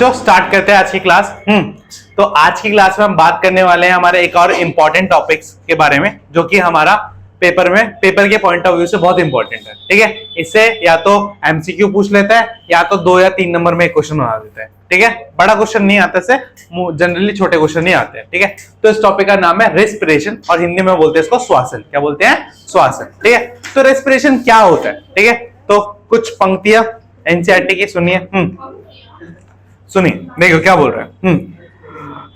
तो स्टार्ट करते हैं आज की क्लास। तो आज की क्लास में हम बात करने वाले हैं हमारे एक और इम्पोर्टेंट टॉपिक्स के बारे में, जो कि हमारा पेपर के पॉइंट ऑफ व्यू से बहुत इंपॉर्टेंट है। ठीक है, इससे या तो एमसीक्यू पूछ लेता है या तो 2 या 3 नंबर में एक क्वेश्चन बना देता है। ठीक है, बड़ा क्वेश्चन नहीं आता, से जनरली छोटे क्वेश्चन नहीं आते हैं। ठीक है, तो इस टॉपिक का नाम है रेस्पिरेशन और हिंदी में बोलते हैं इसको श्वासन। क्या बोलते हैं? श्वासन। ठीक है, तो रेस्पिरेशन क्या होता है? ठीक है, तो कुछ पंक्तियां एनसीईआरटी की सुनिए। सुनिए, देखो क्या बोल रहे हैं।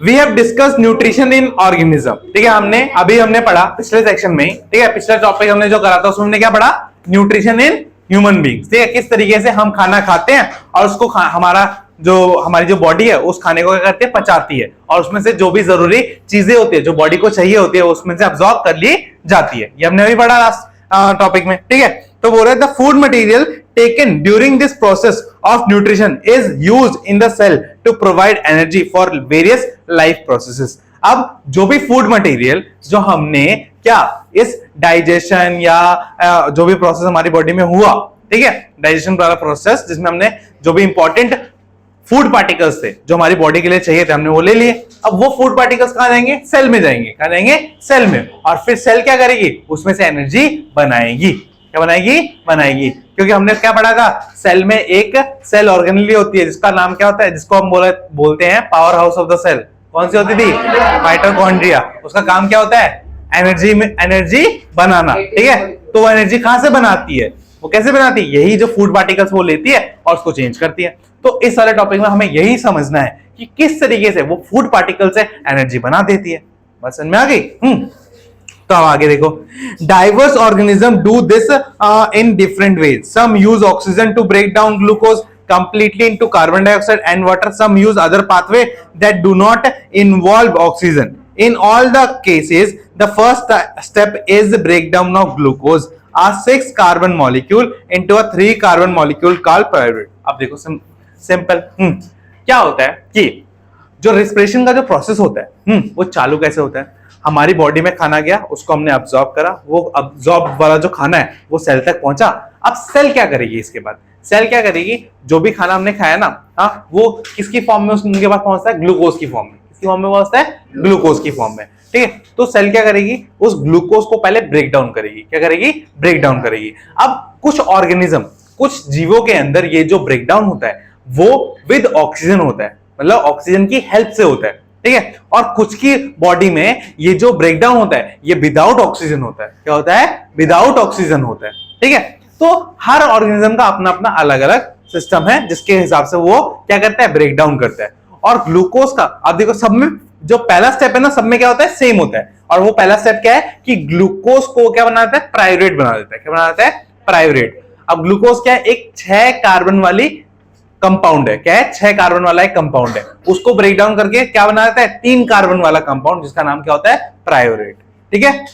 We have discuss nutrition in organism. ठीक है, हमने पढ़ा पिछले सेक्शन में। ठीक है, पिछला टॉपिक हमने जो करा था उसमें हमने क्या पढ़ा? Nutrition in human beings. ठीक है, किस तरीके से हम खाना खाते हैं और उसको हमारी जो बॉडी है उस खाने को क्या करती है? पचाती है, और उसमें से जो भी जरूरी चीजें होती है जो बॉडी को चाहिए होती है उसमें से अब्सॉर्ब कर ली जाती है। ये हमने अभी पढ़ा लास्ट टॉपिक में। ठीक है, तो बोल रहे थे food material taken during this process of nutrition is used in the cell to provide energy for various life processes। अब जो भी फूड मटेरियल जो हमने क्या इस डाइजेशन या जो भी प्रोसेस हमारी बॉडी में हुआ, ठीक है, डाइजेशन वाला प्रोसेस जिसमें हमने जो भी इंपॉर्टेंट फूड पार्टिकल्स थे जो हमारी बॉडी के लिए चाहिए थे हमने वो ले लिए। अब वो फूड पार्टिकल्स कहां जाएंगे? सेल में जाएंगे। कहां जाएंगे? सेल में। और फिर सेल क्या करेगी? उसमें से एनर्जी बनाएगी। क्या बनाएगी? क्योंकि हमने क्या पढ़ा था? सेल में एक सेल ऑर्गेनेली होती है जिसका नाम क्या होता है, जिसको हम बोलते हैं power house of the cell. कौन सी होती थी? माइटोकॉन्ड्रिया। उसका काम क्या होता है? एनर्जी बनाना। ठीक है, तो वो एनर्जी कहां से बनाती है? वो कैसे बनाती है? यही जो फूड पार्टिकल्स वो लेती है और उसको चेंज करती है। तो इस सारे टॉपिक में हमें यही समझना है कि किस तरीके से वो फूड पार्टिकल से एनर्जी बना देती है। बस समझ में आ गई? तो अब आगे देखो, diverse organism do this in different ways. Some use oxygen to break down glucose completely into carbon dioxide and water. Some use other pathway that do not involve oxygen. In all the cases, the first step is the breakdown of glucose, a 6 carbon molecule, into a 3 carbon molecule called pyruvate. अब देखो simple क्या होता है कि जो respiration का जो process होता है वो चालू कैसे होता है? हमारी बॉडी में खाना गया, उसको हमने अब्सॉर्ब करा, वो अब्सॉर्ब वाला जो खाना है वो सेल तक पहुंचा। अब सेल क्या करेगी? इसके बाद सेल क्या करेगी? जो भी खाना हमने खाया ना, हाँ, वो किसकी फॉर्म में उनके पास पहुंचता है? ग्लूकोज की फॉर्म में। किसकी फॉर्म में पहुंचता है? ग्लूकोज की फॉर्म में। ठीक है, तो सेल क्या करेगी? उस ग्लूकोज को पहले ब्रेक डाउन करेगी। क्या करेगी? ब्रेक डाउन करेगी। अब कुछ ऑर्गेनिज्म, कुछ जीवों के अंदर ये जो ब्रेक डाउन होता है वो विद ऑक्सीजन होता है, मतलब ऑक्सीजन की हेल्प से होता है। ठीक है, और कुछ की बॉडी में ये जो ब्रेकडाउन होता है ये विदाउट ऑक्सीजन होता है। क्या होता है? विदाउट ऑक्सीजन होता है। ठीक है, तो हर ऑर्गेनिज्म का अपना अपना अलग अलग सिस्टम है जिसके हिसाब से वो क्या करता है? ब्रेक डाउन करता है। और ग्लूकोज का आप देखो, सब में जो पहला स्टेप है ना, सब में क्या होता है? सेम होता है। और वो पहला स्टेप क्या है कि ग्लूकोज को क्या बनाता है? पाइरूवेट बना देता है। क्या बना देता है? पाइरूवेट। अब ग्लूकोज क्या है? एक 6 कार्बन वाली कंपाउंड है। क्या है? 6 कार्बन वाला एक कंपाउंड है। उसको ब्रेक डाउन करके क्या बना देता है? 3 कार्बन वाला कंपाउंड जिसका नाम क्या होता है? पाइरूवेट। ठीक है,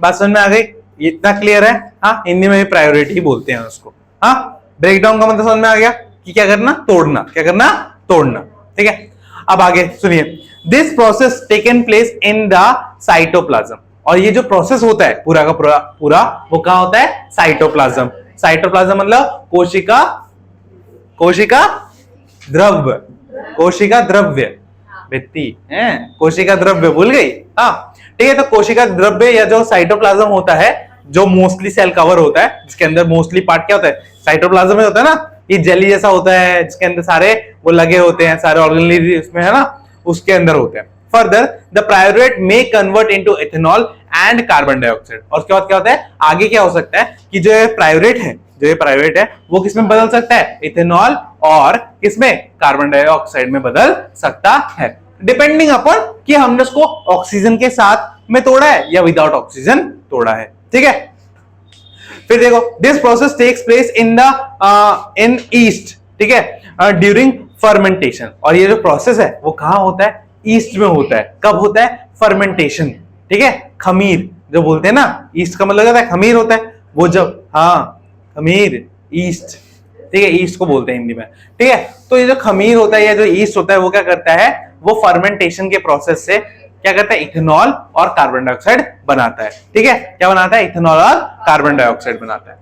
बात समझ में आ गई? इतना क्लियर है? हाँ, हिंदी में भी पाइरूवेट ही बोलते हैं उसको। हाँ, ब्रेक डाउन का मतलब समझ में आ गया कि क्या करना? तोड़ना। क्या करना? तोड़ना। ठीक है, अब आगे सुनिए, this process taken place in the cytoplasm. और ये जो प्रोसेस होता है पूरा का पूरा वो कहां होता है? साइटोप्लाज्म। साइटोप्लाज्म मतलब कोशिका द्रव्य व्यक्ति है, कोशिका द्रव्य भूल गई? हाँ, ठीक है, तो कोशिका द्रव्य या जो साइटोप्लाज्म होता है जो मोस्टली सेल कवर होता है, जिसके अंदर मोस्टली पार्ट क्या होता है? साइटोप्लाज्म में होता है ना, ये जेली जैसा होता है जिसके अंदर सारे वो लगे होते हैं, सारे ऑर्गेनेल उसमें है ना, उसके अंदर होते हैं। Further the pyruvate may convert into ethanol and carbon dioxide. और उसके बाद क्या होता है? आगे क्या हो सकता है कि जो ये पाइरूवेट है वो किसमें बदल सकता है? इथेनॉल और किसमें? कार्बन डाइऑक्साइड में बदल सकता है, डिपेंडिंग अपॉन कि हमने उसको ऑक्सीजन के साथ में तोड़ा है या विदाउट ऑक्सीजन तोड़ा है। ठीक है, फिर देखो, this process takes place in yeast. ठीक है, ड्यूरिंग फर्मेंटेशन। और ये जो प्रोसेस है वो कहां होता है? ईस्ट में होता है। कब होता है? फर्मेंटेशन। ठीक है, खमीर जो बोलते हैं ना, ईस्ट का मतलब है खमीर होता है वो जब, हाँ, खमीर ईस्ट। ठीक है, ईस्ट को बोलते हैं हिंदी में। ठीक है, तो ये जो खमीर होता है या जो ईस्ट होता है वो क्या करता है? वो फर्मेंटेशन के प्रोसेस से क्या करता है? इथेनॉल और कार्बन डाइऑक्साइड बनाता है। ठीक है, क्या बनाता है? इथेनॉल और कार्बन डाइऑक्साइड बनाता है।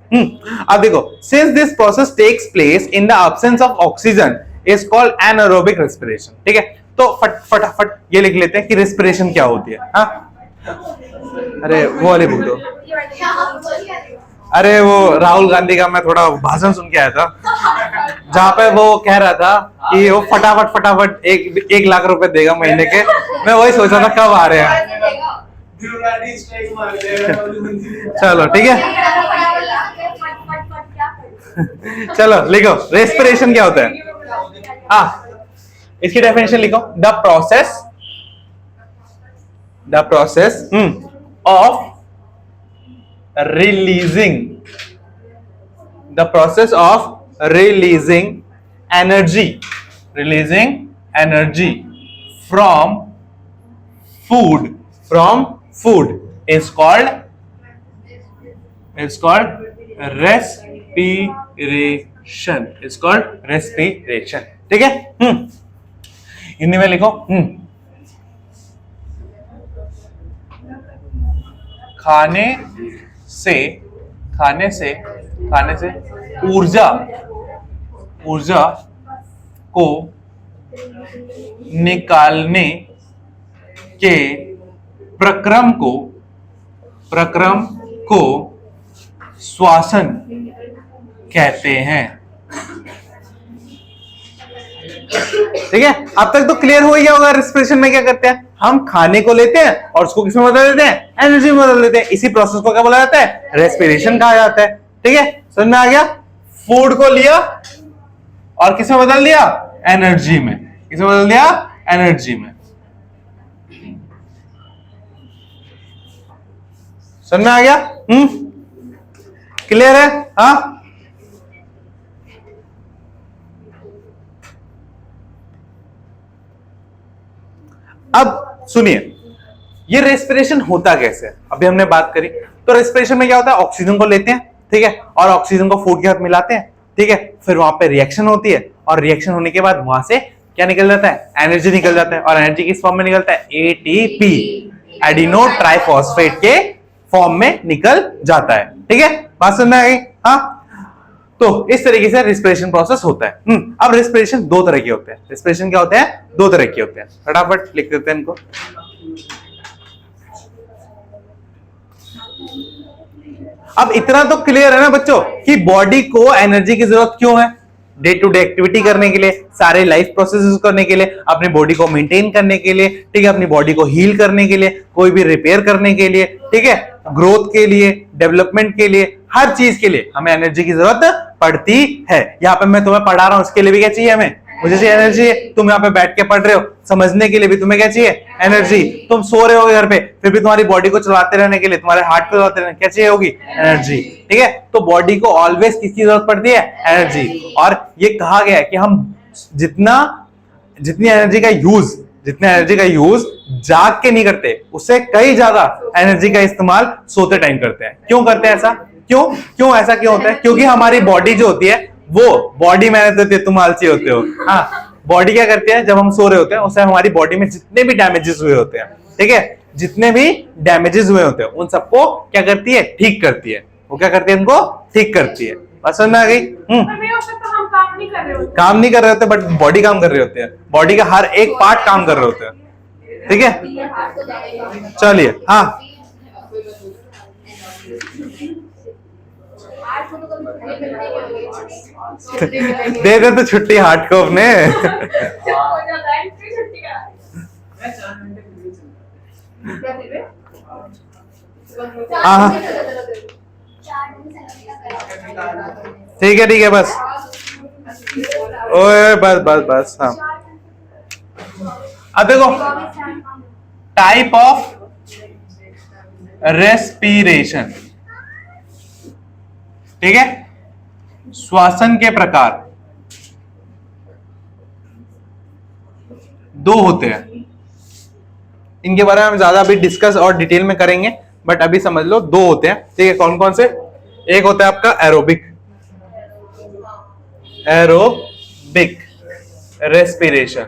अब देखो, since this process takes place in the absence of oxygen is called anaerobic respiration. ठीक है, तो फटाफट ये लिख लेते हैं कि रेस्पिरेशन क्या होती है। हाँ, अरे वो वाली बुक दो। अरे वो राहुल गांधी का मैं थोड़ा भाषण सुन के आया था, जहाँ पे वो कह रहा था कि वो फटाफट फटाफट 1 लाख रुपए देगा महीने के। मैं वही सोच रहा था कब आ रहे हैं। चलो ठीक है, चलो लिखो रेस्पिरेशन क्या होता है। हाँ, इसकी डेफिनेशन लिखो। The process of releasing energy from food is called respiration। ठीक है, हिंदी में लिखो। खाने से ऊर्जा को निकालने के प्रक्रम को श्वसन कहते हैं। ठीक है, अब तक तो क्लियर हो गया होगा रेस्पिरेशन में क्या करते हैं। हम खाने को लेते हैं और उसको किसमें बदल देते हैं, एनर्जी में बदल देते हैं। इसी प्रोसेस को क्या बोला जाता है, रेस्पिरेशन कहा जाता है। ठीक है, समझ में आ गया। फूड को लिया और किसमें बदल दिया, एनर्जी में। किसमें बदल दिया, एनर्जी में। समझ में आ गया। क्लियर है। हाँ, अब सुनिए ये रेस्पिरेशन होता कैसे है, अभी हमने बात करी। तो रेस्पिरेशन में क्या होता है, ऑक्सीजन को लेते हैं, ठीक है, और ऑक्सीजन को फूड के साथ मिलाते हैं, ठीक है, फिर वहां पे रिएक्शन होती है और रिएक्शन होने के बाद वहां से क्या निकल जाता है, एनर्जी निकल जाता है। और एनर्जी किस फॉर्म में निकलता है, एटीपी, एडिनो ट्राइफॉस्फेट के फॉर्म में निकल जाता है। ठीक है, बात समझ में आ गई। हाँ, तो इस तरीके से रेस्पिरेशन प्रोसेस होता है। अब रेस्पिरेशन दो तरह के होते हैं। रेस्पिरेशन क्या होते हैं, दो तरह के होते हैं। फटाफट लिख देते हैं इनको। अब इतना तो क्लियर है ना बच्चों कि बॉडी को एनर्जी की जरूरत क्यों है, डे टू डे एक्टिविटी करने के लिए, सारे लाइफ प्रोसेसेस करने के लिए, अपनी बॉडी को मेंटेन करने के लिए, ठीक है, अपनी बॉडी को हील करने के लिए, कोई भी रिपेयर करने के लिए, ठीक है, ग्रोथ के लिए, डेवलपमेंट के लिए, हर चीज के लिए हमें एनर्जी की जरूरत पड़ती है। यहाँ पे मैं तुम्हें पढ़ा रहा हूं, उसके लिए भी क्या चाहिए हमें, मुझे चाहिए एनर्जी। तुम यहाँ पे बैठ के पढ़ रहे हो, समझने के लिए भी तुम्हें क्या चाहिए, एनर्जी। तुम सो रहे हो घर पे, फिर भी तुम्हारी बॉडी को चलाते रहने के लिए, तुम्हारे हार्ट को चलाते रहने क्या चाहिए होगी, एनर्जी। ठीक है, तो बॉडी को ऑलवेज किसकी जरूरत पड़ती है, एनर्जी। और ये कहा गया है कि हम जितनी एनर्जी का यूज जाग के नहीं करते, उससे कई ज्यादा एनर्जी का इस्तेमाल सोते टाइम करते हैं। क्यों करते हैं ऐसा, क्यों ऐसा क्यों होता है, क्योंकि हमारी बॉडी जो होती है वो बॉडी मेहनत होती है। तुम आलसी होते हो। हाँ, बॉडी क्या करती है, जब हम सो रहे होते हैं उससे हमारी बॉडी में जितने भी डैमेजेस हुए होते हैं, ठीक है, जितने भी डैमेजेस हुए होते हैं उन सबको क्या करती है, ठीक करती है। वो क्या करती है, उनको ठीक करती है। बात समझ में आ गई। काम नहीं कर रहे होते बट बॉडी काम कर रहे होते हैं। बॉडी का हर एक पार्ट काम कर रहे होते हैं। ठीक है, चलिए। हाँ, दे दे तो छुट्टी हार्ट को अपने। हाँ, ठीक है बस, ओए बस। हाँ, अब देखो टाइप ऑफ रेस्पिरेशन, ठीक है, श्वसन के प्रकार दो होते हैं। इनके बारे में हम ज्यादा अभी डिस्कस और डिटेल में करेंगे, बट अभी समझ लो दो होते हैं। ठीक है, कौन कौन से, एक होता है आपका एरोबिक रेस्पिरेशन,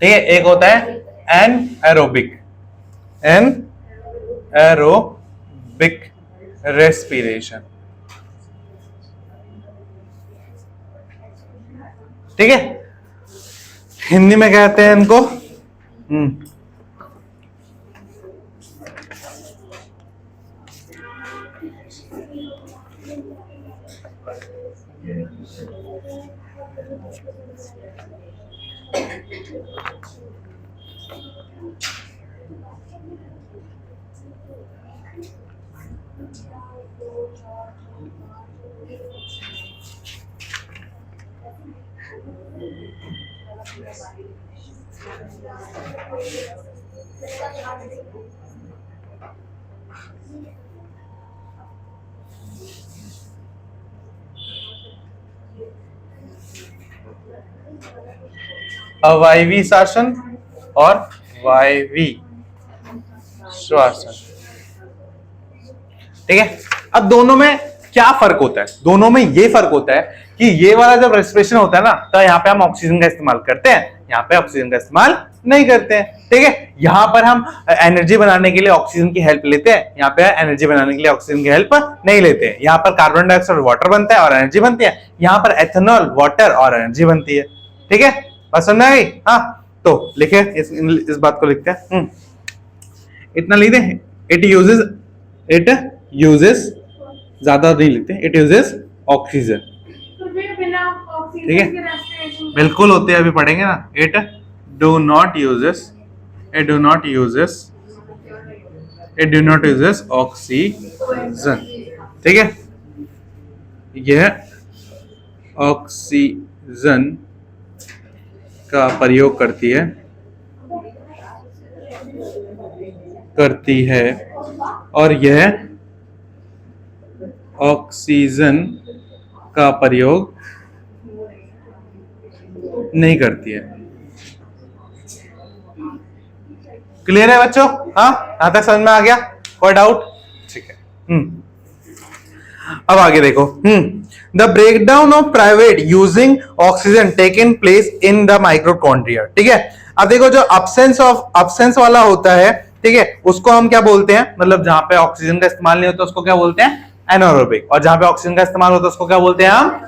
ठीक है, एक होता है एनएरोबिक रेस्पिरेशन। ठीक है, हिंदी में कहते हैं इनको अवायवी शासन और वायवी श्वासन। ठीक है, अब दोनों में क्या फर्क होता है? दोनों में ये फर्क होता है कि ये वाला जब रेस्पिरेशन होता है ना, तो यहाँ पे हम ऑक्सीजन का इस्तेमाल करते हैं, यहाँ पे ऑक्सीजन का इस्तेमाल नहीं करते हैं। ठीक है, यहाँ पर हम एनर्जी बनाने के लिए ऑक्सीजन की हेल्प लेते हैं, यहाँ पे एनर्जी बनाने के लिए ऑक्सीजन की हेल्प नहीं लेते हैं। यहाँ पर कार्बन डाइऑक्साइड वाटर बनता है और एनर्जी बनती है, यहाँ पर एथेनॉल वाटर और एनर्जी बनती है। ठीक है, बात समझ आई? हाँ, तो लिखे इस बात को लिखते हैं, इतना लिख दे। इट यूजेस ज्यादा नहीं लिखते, इट यूजेस ऑक्सीजन। ठीक है, बिल्कुल होते हैं, अभी पढ़ेंगे ना। It do not uses oxygen. ठीक है, यह ऑक्सीजन का प्रयोग करती है और यह ऑक्सीजन का प्रयोग नहीं करती है। क्लियर है बच्चों? हाँ, यहां तक समझ में आ गया? कोई डाउट? ठीक है। अब आगे देखो, the breakdown of private using oxygen taken place in the mitochondria. ठीक है, अब देखो जो अब्सेंस वाला होता है, ठीक है, उसको हम क्या बोलते हैं? मतलब जहां पे ऑक्सीजन का इस्तेमाल नहीं होता उसको क्या बोलते हैं? एनारोबिक। और जहां पे ऑक्सीजन का इस्तेमाल होता है उसको क्या बोलते हैं हम?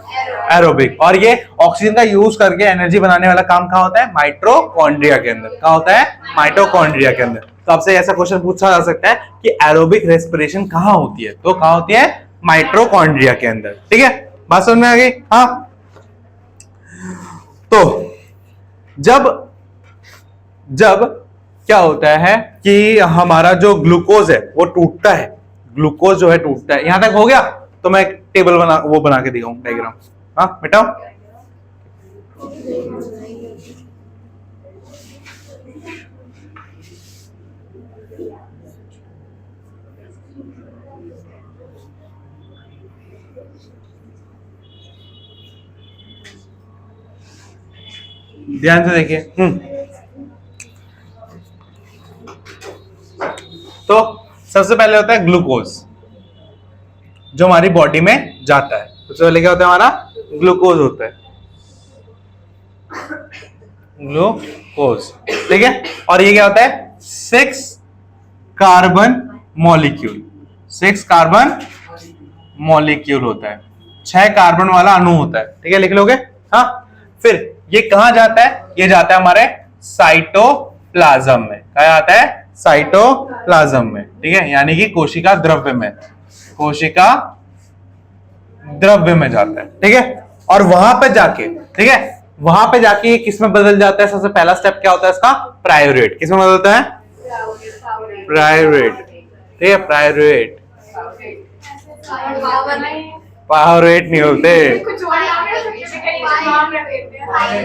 एरोबिक। और ये ऑक्सीजन का यूज करके एनर्जी बनाने वाला काम कहां होता है? माइटोकॉन्ड्रिया के अंदर। कहां होता है? माइटोकॉन्ड्रिया के अंदर। तो आपसे ऐसा क्वेश्चन पूछा जा सकता है कि एरोबिक रेस्पिरेशन कहां होती है? तो कहां होती है? माइटोकॉन्ड्रिया के अंदर। ठीक है, बात समझ में आ गई? हाँ, तो जब क्या होता है कि हमारा जो ग्लूकोज है वो टूटता है, ग्लूकोज जो है टूटता है। यहां तक हो गया? तो मैं एक टेबल बना के दिखाऊं, डायग्राम। हाँ मिटाओ। ध्यान से देखिए। तो सबसे पहले होता है ग्लूकोज, जो हमारी बॉडी में जाता है। सबसे पहले क्या होता है? हमारा ग्लूकोज होता है, ग्लूकोज। ठीक है, और ये क्या होता है? 6 कार्बन मॉलिक्यूल, 6 कार्बन मॉलिक्यूल होता है, 6 कार्बन वाला अणु होता है। ठीक है, लिख लोगे? हाँ, फिर ये कहां जाता है? ये जाता है हमारे साइटोप्लाज्म में। कहा जाता है? साइटोप्लाज्म में। ठीक है, यानी कि कोशिका द्रव्य में, कोशिका द्रव्य में जाता है। ठीक है, और वहां पे जाके, ठीक है, वहां पे जाके ये किस में बदल जाता है? सबसे पहला स्टेप क्या होता है इसका? प्रायोरेट। किस में बदलता है? प्रायोरेट। ठीक है, प्रायोरेट। पावरेट नहीं होते,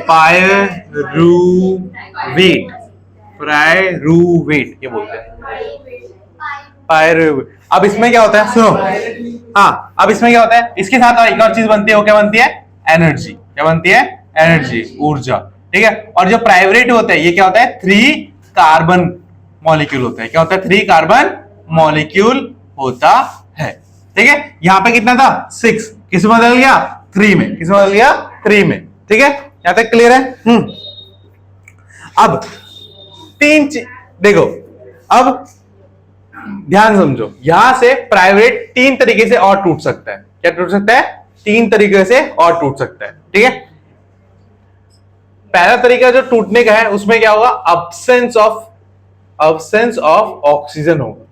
पायरुवेट, प्रायरुवेट ये बोलते हैं, पायरुवेट। अब इसमें क्या होता है? सुनो, हाँ, अब इसमें क्या होता है? इसके साथ एक और चीज बनती है, वो क्या बनती है? एनर्जी। क्या बनती है? एनर्जी, ऊर्जा। ठीक है, और जो प्राइवेट होता है ये क्या होता है? 3 कार्बन मॉलिक्यूल होता है। क्या होता है? 3 कार्बन मॉलिक्यूल होता है। ठीक है, यहां पे कितना था? 6। किस में बदल गया? 3 में। किस में बदल गया? 3 में। ठीक है, यहां तक क्लियर है? अब 3 देखो, अब ध्यान समझो, यहां से प्राइवेट 3 तरीके से और टूट सकता है। क्या टूट सकता है? 3 तरीके से और टूट सकता है। ठीक है, पहला तरीका जो टूटने का है उसमें क्या होगा, अब्सेंस ऑफ ऑक्सीजन होगा,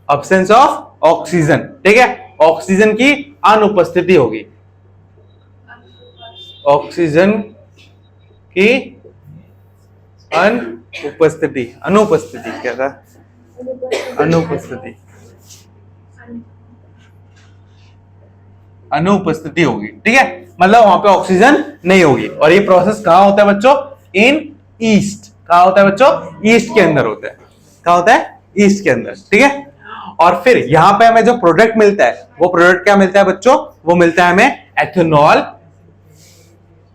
अब्सेंस ऑफ ऑक्सीजन, ठीक है, ऑक्सीजन की अनुपस्थिति होगी, ऑक्सीजन की अनुपस्थिति क्या था, अनुपस्थिति होगी, ठीक है, मतलब वहां पे ऑक्सीजन नहीं होगी। और ये प्रोसेस कहां होता है बच्चों, इन ईस्ट, कहां होता है बच्चों, ईस्ट के अंदर होता है, कहां होता है, ईस्ट के अंदर, ठीक है। और फिर यहां पे हमें जो प्रोडक्ट मिलता है वो प्रोडक्ट क्या मिलता है बच्चों, वो मिलता है हमें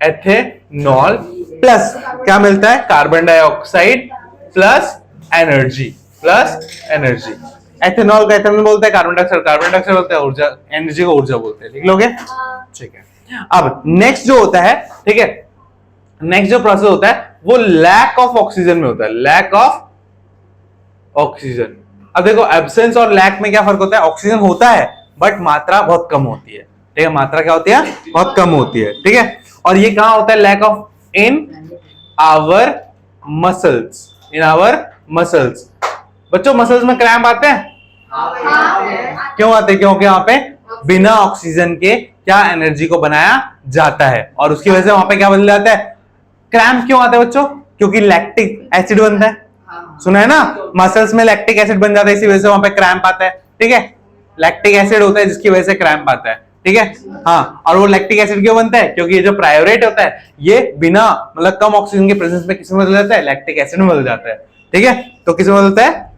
एथेनॉल प्लस क्या मिलता है, carbon dioxide plus energy, ethanol का एथेनॉल बोलते हैं, कार्बन डाइऑक्साइड बोलते हैं ऊर्जा, एनर्जी को ऊर्जा बोलते हैं, लिख लोगे, ठीक है। अब नेक्स्ट जो होता है, ठीक है, नेक्स्ट जो प्रोसेस होता है वो लैक ऑफ ऑक्सीजन में होता है, लैक ऑफ ऑक्सीजन। अब देखो एब्सेंस और लैक में क्या फर्क होता है, ऑक्सीजन होता है बट मात्रा बहुत कम होती है, ठीक है, मात्रा क्या होती है, बहुत कम होती है, ठीक है। और ये कहां होता है, lack of in our muscles, बच्चों मसल्स में क्रैम्प आते हैं, क्यों आते हैं, क्योंकि वहां पे बिना ऑक्सीजन के क्या एनर्जी को बनाया जाता है और उसकी वजह से वहां पे क्या बदल जाता है, क्रैम्प क्यों आता है बच्चों, क्योंकि लैक्टिक एसिड बनता है, सुना है ना, मसल्स में लैक्टिक एसिड बन जाता है, इसी वजह से वहां पे क्रैम्प आता है, ठीक है, लैक्टिक एसिड होता है जिसकी वजह से क्रैम्प आता है, ठीक है। हाँ, और वो लैक्टिक एसिड क्यों बनता है, क्योंकि ये जो प्रायोरेट होता है ये बिना मतलब कम ऑक्सीजन के प्रेजेंस में किसमें बदल जाता है, लैक्टिक एसिड में बदल जाता है, ठीक है। तो किसमें बदलता है,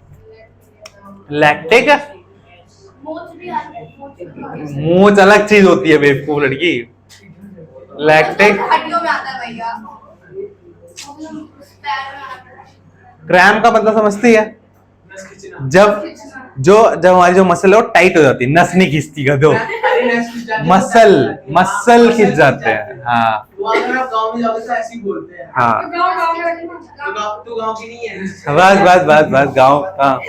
लैक्टिक, मूंछ अलग चीज होती है बेवकूफ लड़की, लैक्टिक, क्रैम्प का मतलब समझती है, जब हमारी जो मसल है वो टाइट हो जाती है, नस नहीं खींचती का, दो मसल खींच जाते हैं, हाँ हाँ, बस गाँव, हाँ।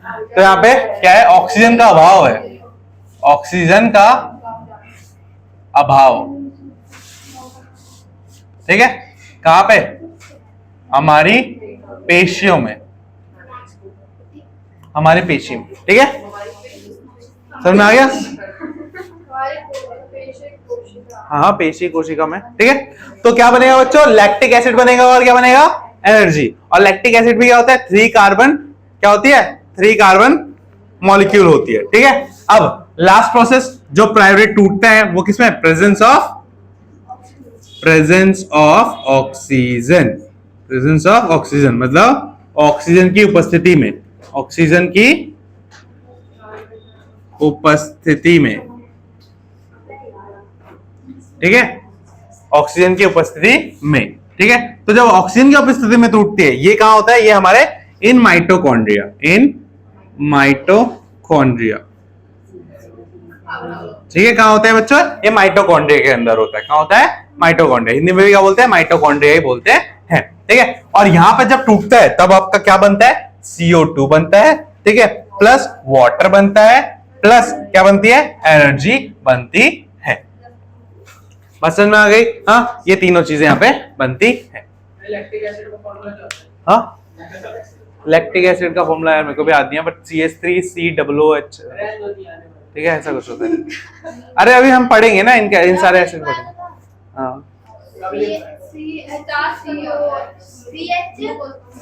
तो यहाँ पे क्या है, ऑक्सीजन का अभाव है, ऑक्सीजन का अभाव, ठीक है, कहां पे, हमारी पेशियों में, हमारी पेशी में, ठीक है, समझ में आ गया, हाँ पेशी कोशिका में, ठीक है। तो क्या बनेगा बच्चों, लैक्टिक एसिड बनेगा और क्या बनेगा, एनर्जी। और लैक्टिक एसिड भी क्या होता है, 3 कार्बन, क्या होती है, 3 कार्बन मॉलिक्यूल होती है, ठीक है। अब लास्ट प्रोसेस जो प्रायोरेट टूटता है वो किसमें, प्रेजेंस ऑफ ऑक्सीजन, मतलब ऑक्सीजन की उपस्थिति में, ठीक है, ऑक्सीजन की उपस्थिति में, ठीक है। तो जब ऑक्सीजन की उपस्थिति में टूटती है ये कहां होता है, ये हमारे इन माइटोकॉन्ड्रिया, ठीक है, कहां होता है बच्चों, ये माइटोकॉन्ड्रिया के अंदर होता है, कहां होता है, माइटोकॉन्ड्रिया, हिंदी में भी क्या बोलते हैं, माइटोकॉन्ड्रिया ही बोलते हैं, ठीक है। और यहां पे जब टूटता है तब आपका क्या बनता है, CO2 बनता है, ठीक है, प्लस वाटर बनता है, प्लस क्या बनती है, एनर्जी बनती है, बस समझ में आ गई, हाँ, ये तीनों चीजें यहाँ पे बनती है। लैक्टिक एसिड का फॉर्मूला क्या होता है, हाँ, लैक्टिक एसिड का फॉर्मूला यार मेरे को भी याद नहीं है, बट CH3COOH, ठीक है, ऐसा कुछ होता है। अरे अभी हम पढ़ेंगे ना इनके, इन सारे एसिड पढ़ेंगे, हाँ,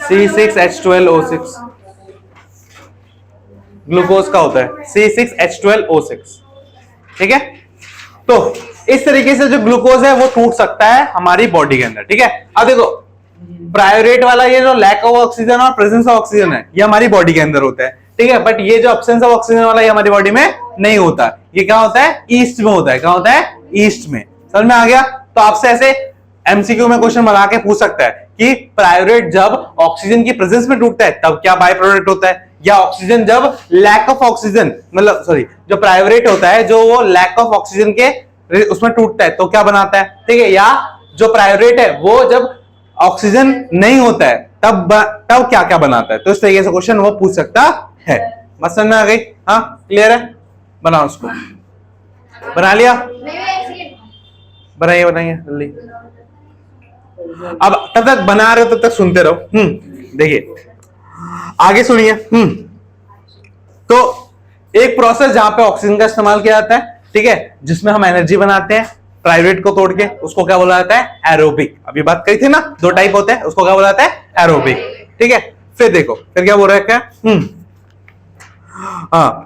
C6H12O6 ग्लूकोज का होता है, C6H12O6, ठीक है। तो इस तरीके से जो ग्लूकोज है वो टूट सकता है हमारी बॉडी के अंदर, ठीक है। अब देखो प्रायोरेट वाला ये जो लैक ऑफ ऑक्सीजन और प्रेजेंस ऑफ ऑक्सीजन है ये हमारी बॉडी के अंदर होता है, ठीक है, बट ये जो एब्सेंस ऑफ ऑक्सीजन वाला ये हमारी बॉडी में नहीं होता, ये क्या होता है, ईस्ट में होता है, क्या होता है, ईस्ट में, समझ में आ गया। तो आपसे ऐसे एमसीक्यू में क्वेश्चन बना के पूछ सकता है कि प्रायोरेट जब ऑक्सीजन की प्रेजेंस में टूटता है तब क्या बाय प्रोडक्ट होता है, या ऑक्सीजन जब लैक ऑफ ऑक्सीजन मतलब सॉरी जो प्रायोरेट होता है जो वो लैक ऑफ ऑक्सीजन के उसमें टूटता है तो क्या बनाता है, ठीक है, या जो प्रायोरेट है वो जब ऑक्सीजन नहीं होता है तब क्या क्या बनाता है। तो इस तरीके से क्वेश्चन वो पूछ सकता है। बस समझ में आ गई, हाँ क्लियर है, बनाओ उसको, बना लिया, बनाइए जल्दी। अब तब तक बना रहे हो तब तक सुनते रहो। देखिए आगे सुनिए। तो एक प्रोसेस जहां पे ऑक्सीजन का इस्तेमाल किया जाता है, ठीक है, जिसमें हम एनर्जी बनाते हैं प्राइवेट को तोड़ के, उसको क्या बोला जाता है? एरोबिक। अभी बात कही थी ना, दो टाइप होते हैं, उसको क्या बोला जाता है? एरोबिक। ठीक है, फिर देखो फिर क्या बोल रहा है क्या?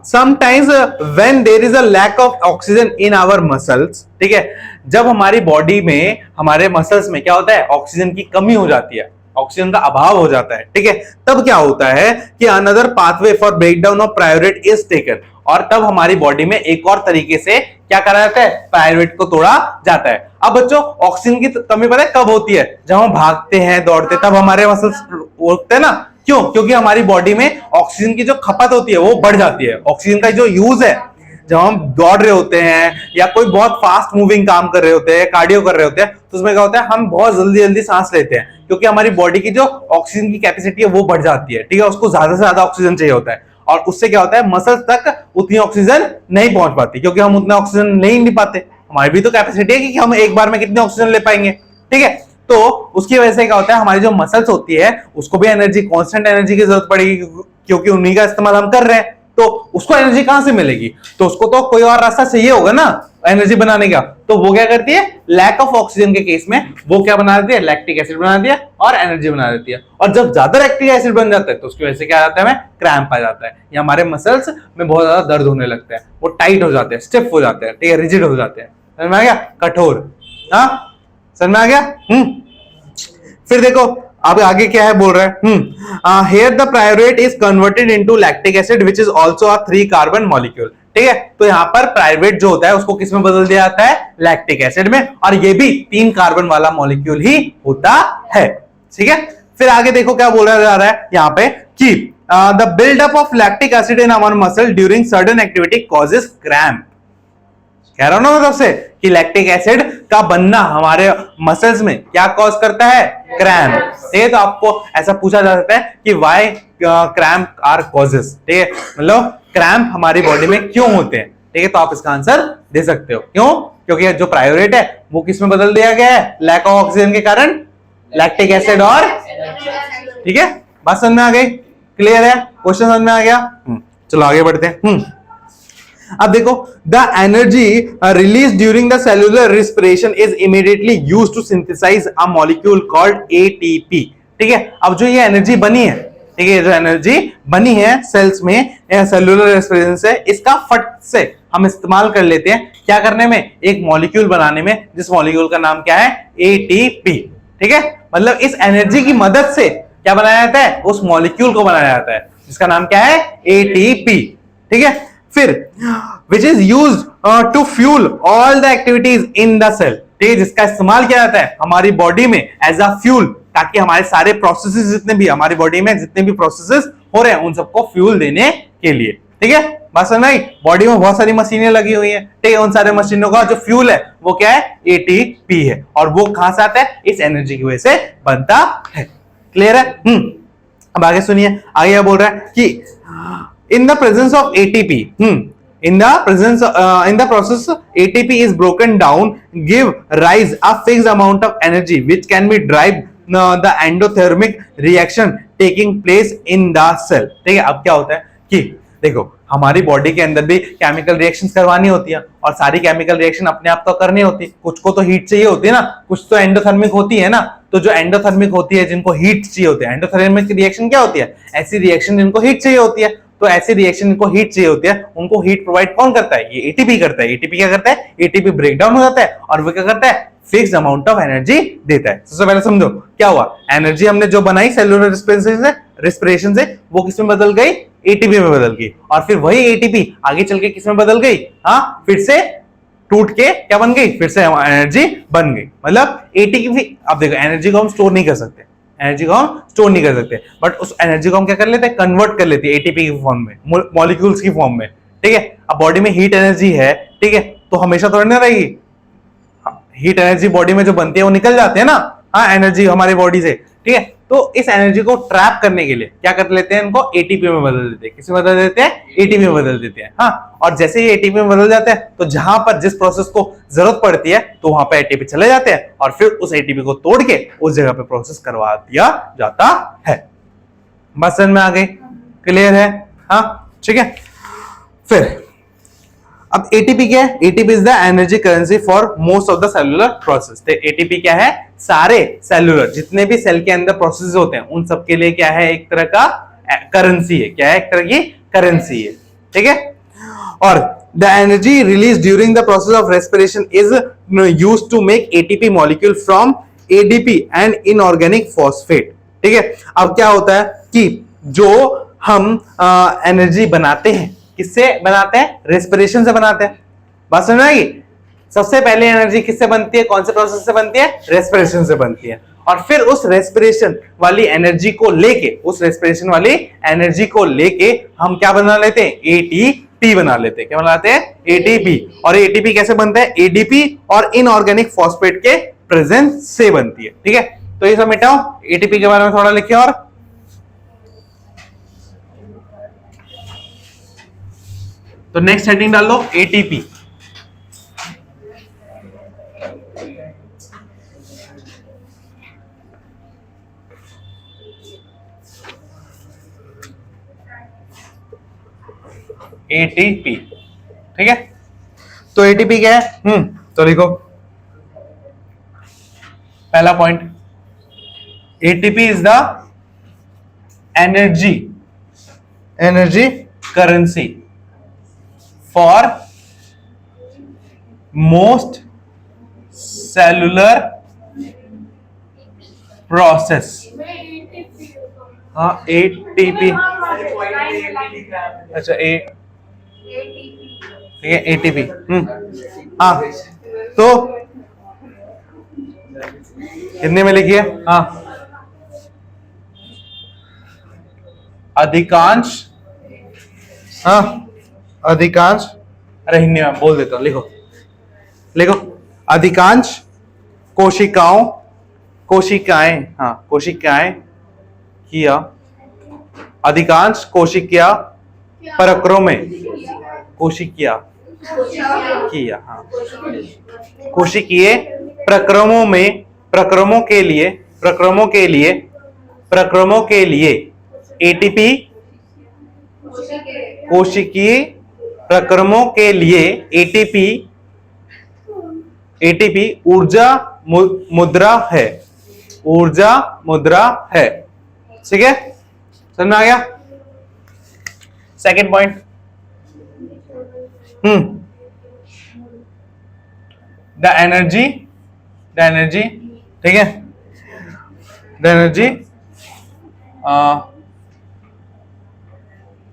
Sometimes when there is a lack of oxygen in our muscles, ठीक है, जब हमारी बॉडी में, हमारे मसल्स में क्या होता है? ऑक्सीजन की कमी हो जाती है, ऑक्सीजन का अभाव हो जाता है, ठीक है, तब क्या होता है कि another pathway for breakdown of pyruvate is taken, और तब हमारी बॉडी में एक और तरीके से क्या करा जाता है? पायरुवेट को तोड़ा जाता है। अब बच्चों ऑक्सीजन की कमी पता है कब होती है? जब हम भागते हैं, दौड़ते, तब हमारे मसल्स उठते हैं ना। क्यों? क्योंकि हमारी बॉडी में ऑक्सीजन की जो खपत होती है वो बढ़ जाती है। ऑक्सीजन का जो यूज है, जब हम दौड़ रहे होते हैं या कोई बहुत फास्ट मूविंग काम कर रहे होते हैं, कार्डियो कर रहे होते हैं, तो उसमें क्या होता है? हम बहुत जल्दी जल्दी सांस लेते हैं, क्योंकि हमारी बॉडी की जो ऑक्सीजन की कैपेसिटी है वो बढ़ जाती है, ठीक है, उसको ज्यादा से ज्यादा ऑक्सीजन चाहिए होता है, और उससे क्या होता है? मसल्स तक उतनी ऑक्सीजन नहीं पहुंच पाती, क्योंकि हम उतना ऑक्सीजन नहीं पाते। हमारी भी तो कैपेसिटी है कि हम एक बार में कितनी ऑक्सीजन ले पाएंगे, ठीक है। तो उसकी वजह से क्या होता है? हमारी जो मसल्स होती है उसको भी एनर्जी, कांस्टेंट एनर्जी की जरूरत पड़ेगी, क्योंकि उन्हीं का इस्तेमाल हम कर रहे हैं। तो उसको एनर्जी कहां से मिलेगी? तो उसको तो कोई और रास्ता चाहिए होगा ना एनर्जी बनाने का। तो वो क्या करती है? लैक ऑफ ऑक्सीजन के केस में वो क्या बना देती है? लैक्टिक एसिड बना देती है और एनर्जी बना देती है। और जब ज्यादा लैक्टिक एसिड बन जाता है तो उसकी वजह से क्या आ जाता है? हमें क्रैम्प आ जाता है, या हमारे मसल्स में बहुत ज्यादा दर्द होने लगता है, वो टाइट हो जाते हैं, स्टिफ हो जाते हैं, ठीक है, रिजिड हो जाते हैं। समझ में आ गया? कठोर। हाँ, समझ में आ गया? फिर देखो अब आगे क्या है बोल रहा है? Here the pyruvate is converted into lactic acid which is also a 3 carbon molecule, ठीक है। तो यहां पर पायरुवेट जो होता है उसको किस में बदल दिया जाता है? लैक्टिक एसिड में, और ये भी 3 कार्बन वाला मॉलिक्यूल ही होता है, ठीक है। फिर आगे देखो क्या बोला जा रहा है यहां पे कि the buildup of lactic acid in our muscle during certain activity causes cramp. कह रहा हूं ना मतलब से कि लैक्टिक एसिड का बनना हमारे मसल्स में क्या कॉज करता है? क्रैम्प। ठीक है, तो आपको ऐसा पूछा जा सकता है कि व्हाई क्रैम्प आर कॉजेस, ठीक है, मतलब क्रैम्प हमारी बॉडी में क्यों होते हैं, ठीक है। तो आप इसका आंसर दे सकते हो। क्यों? क्योंकि जो पायरुवेट है वो किस में बदल दिया गया है? लैक ऑफ ऑक्सीजन के कारण लैक्टिक एसिड और, ठीक है, बात समझ में आ गई? क्लियर है? क्वेश्चन समझ में आ गया? चलो आगे बढ़ते हैं। अब देखो, the energy release during the cellular respiration is immediately used to synthesise a molecule called ATP, ठीक है। अब जो ये एनर्जी बनी है, ठीक है, जो एनर्जी बनी है सेल्स में सेलुलर रेस्पिरेशन से, इसका फट से हम इस्तेमाल कर लेते हैं क्या करने में? एक मॉलिक्यूल बनाने में, जिस मॉलिक्यूल का नाम क्या है? एटीपी, ठीक है। मतलब इस एनर्जी की मदद से क्या बनाया जाता है? उस मॉलिक्यूल को बनाया जाता है जिसका नाम क्या है? एटीपी, ठीक है। फिर which is use to fuel all the activities in the cell, ठीक है, जिसका इस्तेमाल किया जाता है हमारी बॉडी में एज अ फ्यूल, ताकि हमारे सारे प्रोसेसेस, जितने भी हमारी बॉडी में जितने भी प्रोसेसेस हो रहे हैं उन सबको फ्यूल देने के लिए, ठीक है। बात समझ में? बॉडी में बहुत सारी मशीनें लगी हुई हैं, ठीक है, उन सारे मशीनों का जो फ्यूल है वो क्या है? एटीपी है, और वो कहां से आता है? इस एनर्जी की वजह से बनता है। क्लियर है? अब आगे सुनिए, आगे क्या बोल रहा है कि in the presence of ATP, in the process ATP is broken down, give rise a fixed amount of energy which can be drive the endothermic reaction taking place in the cell, ठीक है। अब क्या होता है कि देखो हमारी body के अंदर भी केमिकल रिएक्शंस करवानी होती है, और सारी केमिकल रिएक्शन अपने आप तो करनी होती, कुछ को तो हीट चाहिए होती है ना, कुछ तो एंडोथर्मिक होती है ना। तो जो एंडोथर्मिक होती है, जिनको हीट चाहिए होती है, एंडोथर्मिक रिएक्शन क्या होती है? ऐसी रिएक्शन जिनको हीट चाहिए होती है। तो ऐसी रिएक्शन इनको हीट चाहिए होती है, उनको हीट प्रोवाइड कौन करता है? ये एटीपी करता है। एटीपी क्या करता है? एटीपी ब्रेक डाउन हो जाता है, और वो क्या करता है? फिक्स्ड अमाउंट ऑफ एनर्जी देता है। सबसे पहले समझो क्या हुआ, एनर्जी हमने जो बनाई सेलुलर रेस्पिरेशन से वो किसमें बदल गई? एटीपी में बदल गई, और फिर वही एटीपी आगे चल के किसमें बदल गई? हाँ, फिर से टूट के क्या बन गई? फिर से एनर्जी बन गई। मतलब एटीपी, अब देखो एनर्जी को हम स्टोर नहीं कर सकते, एनर्जी को हम स्टोर नहीं कर सकते, बट उस एनर्जी को हम क्या कर लेते हैं? कन्वर्ट कर लेते हैं एटीपी की फॉर्म में, मॉलिक्यूल्स की फॉर्म में, ठीक है। अब बॉडी में हीट एनर्जी है, ठीक है, तो हमेशा थोड़ी ना रहेगी। हीट एनर्जी बॉडी में जो बनती है वो निकल जाती है ना, हाँ, एनर्जी हमारी बॉडी से, ठीक है। तो इस एनर्जी को ट्रैप करने के लिए क्या कर लेते हैं, इनको एटीपी में बदल देते हैं। किसमें बदल देते हैं? एटीपी में बदल देते हैं। हाँ, और जैसे ही एटीपी में बदल जाते हैं तो जहां पर जिस प्रोसेस को जरूरत पड़ती है तो वहां पर एटीपी चले जाते हैं और फिर उस एटीपी को तोड़ के उस जगह पे प्रोसेस करवा दिया जाता है। बात समझ में आ गई? क्लियर है? हाँ, ठीक है। फिर अब एटीपी क्या है? ATP is the energy currency for most of the cellular process. तो एटीपी क्या है? सारे सेलुलर जितने भी सेल के अंदर प्रोसेस होते हैं उन सब के लिए क्या है? एक तरह का करेंसी है। क्या है? एक तरह की करेंसी है। ठीक है। और the energy release during the process of respiration is used to make ATP molecule from ADP and inorganic phosphate. ठीक है। अब क्या होता है कि जो हम एनर्जी बनाते हैं, किससे बनाते हैं? रेस्पिरेशन से बनाते हैं। बात समझ में आएगी? सबसे पहले एनर्जी किससे बनती है? कौन से प्रोसेस से बनती है? रेस्पिरेशन से बनती है। और फिर उस रेस्पिरेशन वाली एनर्जी को लेके हम क्या बना लेते हैं? एटीपी बना लेते हैं। क्या बनाते हैं? एटीपी। और एटीपी कैसे बनता है? एडीपी और इनऑर्गेनिक फॉस्फेट के प्रेजेंस से बनती है। ठीक है। तो ये सब मिटाओ, एटीपी के बारे में थोड़ा लिखिए। और तो नेक्स्ट हेडिंग डाल दो एटीपी। एटीपी, ठीक है। तो एटीपी क्या है? तो लिखो पहला point, ATP is the energy currency for most cellular process। हाँ, ATP। अच्छा, ठीक है, ATP। हाँ, तो कितने में लिखिए? हाँ, अधिकांश, हाँ अधिकांश, अरे हिंदी में बोल देता हूं, लिखो अधिकांश कोशिकाएं किया, अधिकांश कोशिकीय प्रक्रमों के लिए एटीपी, कोशिकीय प्रक्रमों के लिए एटीपी ऊर्जा मुद्रा है। ठीक है, समझ में आ गया? सेकंड पॉइंट, द एनर्जी, ठीक है, the energy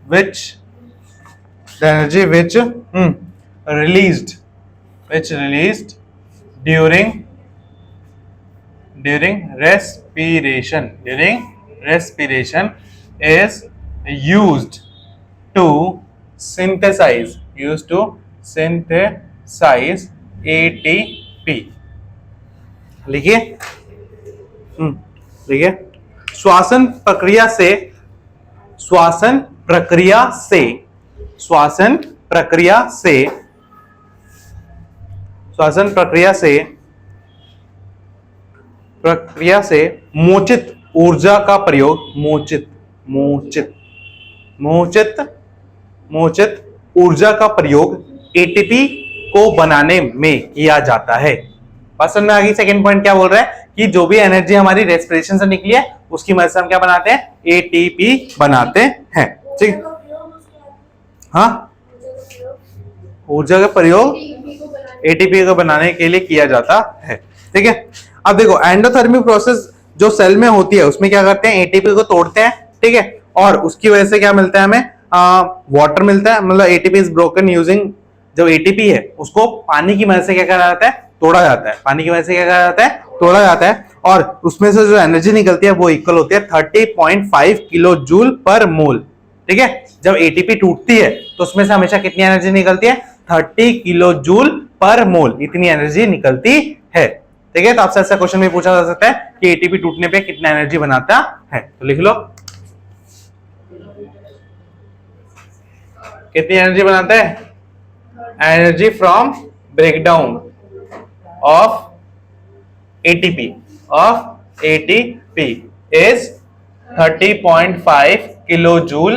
which released during respiration is used to synthesize ATP। लिखिए, श्वसन प्रक्रिया से मोचित ऊर्जा का प्रयोग, मोचित ऊर्जा का प्रयोग एटीपी को बनाने में किया जाता है। बात समझ में आ गई? सेकंड पॉइंट क्या बोल रहा है कि जो भी एनर्जी हमारी रेस्पिरेशन से निकली है उसकी मदद से हम क्या बनाते हैं? एटीपी बनाते हैं। ठीक, हाँ, ऊर्जा का प्रयोग एटीपी को बनाने के लिए किया जाता है। ठीक है। अब देखो, एंडोथर्मिक प्रोसेस जो सेल में होती है उसमें क्या करते हैं? एटीपी को तोड़ते हैं। ठीक है, और उसकी वजह से क्या मिलता है हमें? वाटर मिलता है। मतलब एटीपी इज ब्रोकन यूजिंग, जो एटीपी है उसको पानी की मदद से क्या करा जाता है? तोड़ा जाता है। पानी की वजह से क्या करा जाता है? तोड़ा जाता है। और उसमें से जो एनर्जी निकलती है वो इक्वल होती है 30.5 किलो जूल पर मोल। ठीक है, जब एटीपी टूटती है तो उसमें से हमेशा कितनी एनर्जी निकलती है? 30 किलो जूल पर मोल, इतनी एनर्जी निकलती है। ठीक है। तो आपसे ऐसा क्वेश्चन भी पूछा जा सकता है कि एटीपी टूटने पे कितना एनर्जी बनाता है, तो लिख लो कितनी एनर्जी बनाता है। Energy from breakdown of ATP is 30.5 kilo joule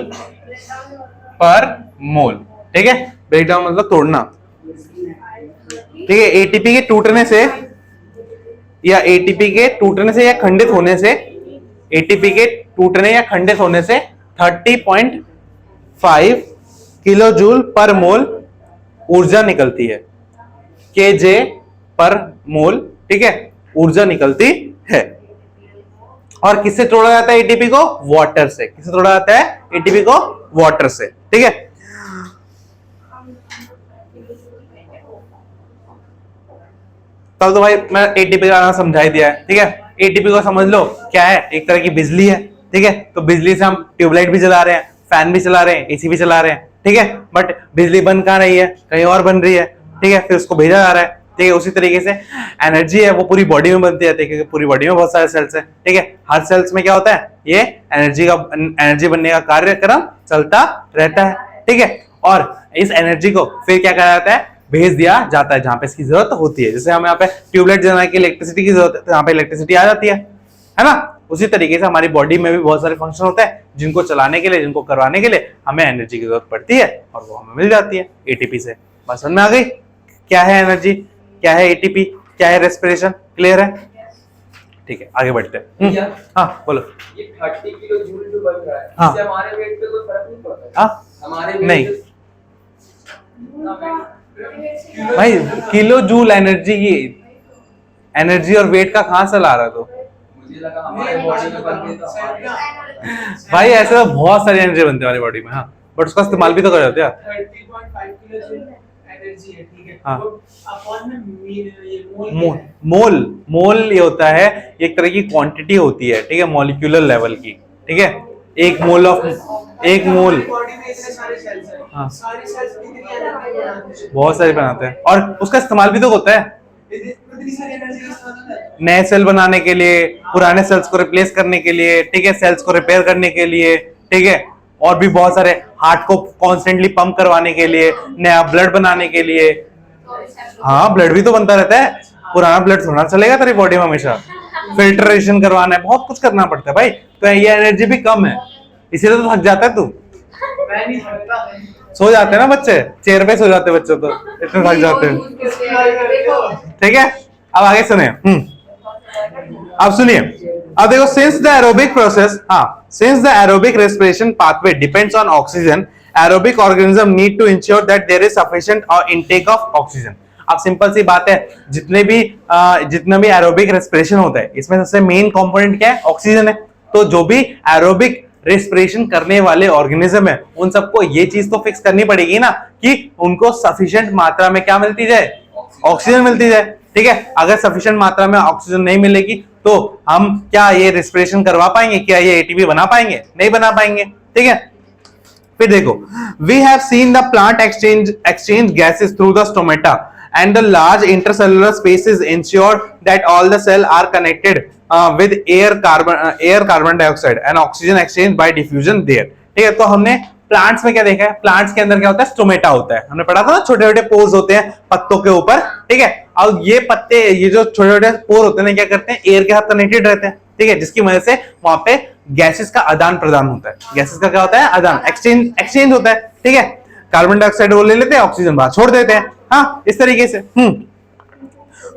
per mole. ठीक है, ब्रेकडाउन मतलब तोड़ना। ठीक है, एटीपी के टूटने से या खंडित होने से, एटीपी के टूटने या खंडित होने से 30.5 किलो जूल पर मोल ऊर्जा निकलती है, केजे पर मोल। ठीक है, ऊर्जा निकलती है। और किससे तोड़ा जाता है एटीपी को? वाटर से। किससे तोड़ा जाता है एटीपी को? वाटर से। ठीक है, तब तो भाई मैं एटीपी का समझा ही दिया है। ठीक है, एटीपी को समझ लो क्या है, एक तरह की बिजली है। ठीक है, तो बिजली से हम ट्यूबलाइट भी चला रहे हैं, फैन भी चला रहे हैं, एसी भी चला रहे हैं। ठीक है, बट बिजली बन कहां रही है? कहीं और बन रही है। ठीक है, फिर उसको भेजा जा रहा है। ठीक है, उसी तरीके से एनर्जी है वो पूरी बॉडी में बनती रहती है, क्योंकि पूरी बॉडी में बहुत सारे सेल्स है। ठीक है, हर सेल्स में क्या होता है? ये एनर्जी बनने का कार्यक्रम चलता रहता है। ठीक है, और इस एनर्जी को फिर क्या करा जाता है? भेज दिया जाता है जहां पे इसकी जरूरत होती है। जैसे हमें यहाँ पे ट्यूबलाइट जलाने की इलेक्ट्रिसिटी की जरूरत है, तो यहाँ पे इलेक्ट्रिसिटी आ जाती है ना। उसी तरीके से हमारी बॉडी में भी बहुत सारे फंक्शन होते हैं जिनको चलाने के लिए, जिनको करवाने के लिए हमें एनर्जी की जरूरत पड़ती है, और वो हमें मिल जाती है एटीपी से। बस समझ में आ गई क्या है एनर्जी, क्या है एटीपी, क्या है रेस्पिरेशन? क्लियर है? ठीक है, आगे बढ़ते हैं। हाँ बोलो। ये 30 किलो जूल जो बन रहा है, हाँ, इससे हमारे वेट पे कोई फर्क नहीं पड़ता? हाँ, हमारे नहीं भाई, किलो जूल एनर्जी की एनर्जी और वेट का कहां से ला रहा तो? मुझे लगा हमारे बॉडी में बनती तो हमारे भाई ऐसे तो बहुत सारी एनर्जी बनती है हमारी बॉडी में। हाँ, बट उसका इस्तेमाल भी तो कर जाते हैं। 30.5 किलो जूल एनर्जी है, ठीक है। हाँ, तो अपॉन में ये मोल ये होता है, एक तरह की क्वांटिटी होती है। ठीक है, मॉलिक्यूलर लेवल की। ठीक है, एक मोल बॉडी में इतने सारे सेल्स हैं। हाँ, सारे सेल्स कितनी एनर्जी बनाते हैं? बहुत सारे बनाते हैं, और उसका इस्तेमाल भी तो होता है इतनी सारी एनर्जी का इस्तेमाल होता है नए सेल बनाने के लिए, पुराने सेल्स को रिप्लेस करने के लिए। ठीक है, सेल्स को रिपेयर करने के लिए। ठीक है, और भी बहुत सारे, हार्ट को कॉन्स्टेंटली पंप करवाने के लिए, नया ब्लड बनाने के लिए। हाँ, ब्लड भी तो बनता रहता है, पुराना ब्लड थोड़ा चलेगा तेरी बॉडी में हमेशा। फिल्ट्रेशन करवाना है, बहुत कुछ करना पड़ता है भाई। तो ये एनर्जी भी कम है, इसीलिए तो थक जाता है तू। मैं नहीं थकता। सो जाते हैं ना बच्चे, चेयर पे सो जाते हैं बच्चे, तो इतने थक जाते हैं। ठीक है, अब आगे सुने। अब सुनिए, अब देखो, since the aerobic process, since the aerobic respiration pathway depends on oxygen, aerobic organism need to ensure that there is sufficient intake of oxygen. अब सिंपल सी बात है, जितना भी एरोबिक रेस्पिरेशन होता है, इसमें सबसे मेन कंपोनेंट क्या है? ऑक्सीजन है। तो जो भी एरोबिक रेस्पिरेशन करने वाले ऑर्गेनिज्म है, उन सबको ये चीज तो फिक्स करनी पड़ेगी ना कि उनको सफिशिएंट मात्रा में क्या मिलती जाए? ऑक्सीजन मिलती जाए। ठीक है, अगर सफिशिएंट मात्रा में ऑक्सीजन नहीं मिलेगी तो हम क्या ये रेस्पिरेशन करवा पाएंगे? क्या ये एटीपी बना पाएंगे? नहीं बना पाएंगे। ठीक है, फिर देखो, we have seen the plant exchange gases through the stomata and the large intercellular spaces ensure that all the cell are connected with air carbon dioxide and oxygen exchange by diffusion there। ठीक है, तो हमने plants में क्या देखा है? Plants के अंदर क्या होता है? स्टोमेटा होता है। हमने पढ़ा था ना, छोटे छोटे पोर्स होते हैं पत्तों के ऊपर। ठीक है, अब ये पत्ते, ये जो छोटे छोटे पोर होते हैं, क्या करते हैं? एयर के साथ कनेक्टेड रहते हैं। ठीक है, जिसकी वजह से वहां पे गैसेस का आदान प्रदान होता है। गैसेस का क्या होता है? आदान, एक्सचेंज होता है। ठीक है, कार्बन डाइऑक्साइड वो ले लेते हैं, ऑक्सीजन बाहर छोड़ देते हैं। हाँ, इस तरीके से।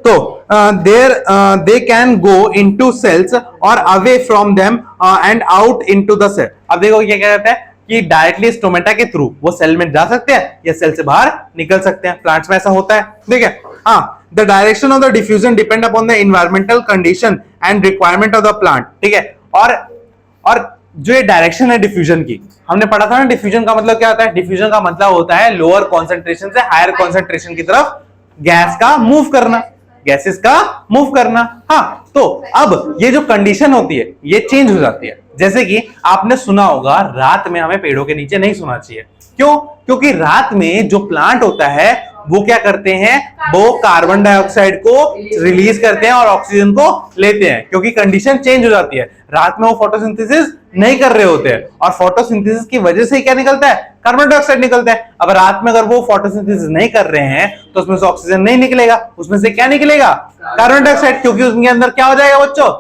तो they can go into cells और away from them and out into the cell. अब देखो क्या कहता है कि डायरेक्टली स्टोमेटा के थ्रू वो सेल में जा सकते हैं या सेल से बाहर निकल सकते हैं। प्लांट्स में ऐसा होता है। ठीक है, हाँ, the direction of the diffusion depend upon the environmental condition and requirement of the plant. ठीक है, और जो ये डायरेक्शन है डिफ्यूजन की, हमने पढ़ा था ना, डिफ्यूजन का मतलब क्या होता है? डिफ्यूजन का मतलब होता है लोअर कॉन्सेंट्रेशन से हायर कॉन्सेंट्रेशन की तरफ गैस का मूव करना, गैसेस का मूव करना। हाँ, तो अब ये जो कंडीशन होती है ये चेंज हो जाती है। जैसे कि आपने सुना होगा, रात में हमें पेड़ों के नीचे नहीं सोना चाहिए। क्यों? क्योंकि रात में जो प्लांट होता है वो क्या करते हैं, वो कार्बन डाइऑक्साइड को रिलीज करते हैं और ऑक्सीजन को लेते हैं, क्योंकि कंडीशन चेंज हो जाती है। रात में वो फोटोसिंथेसिस नहीं कर रहे होते हैं और फोटोसिंथेसिस की वजह से क्या निकलता है, कार्बन डाइऑक्साइड निकलता है। अब रात में अगर वो फोटोसिंथेसिस नहीं कर रहे हैं तो उसमें से ऑक्सीजन नहीं निकलेगा, उसमें से क्या निकलेगा, कार्बन डाइऑक्साइड, क्योंकि उसके अंदर क्या हो जाएगा बच्चों,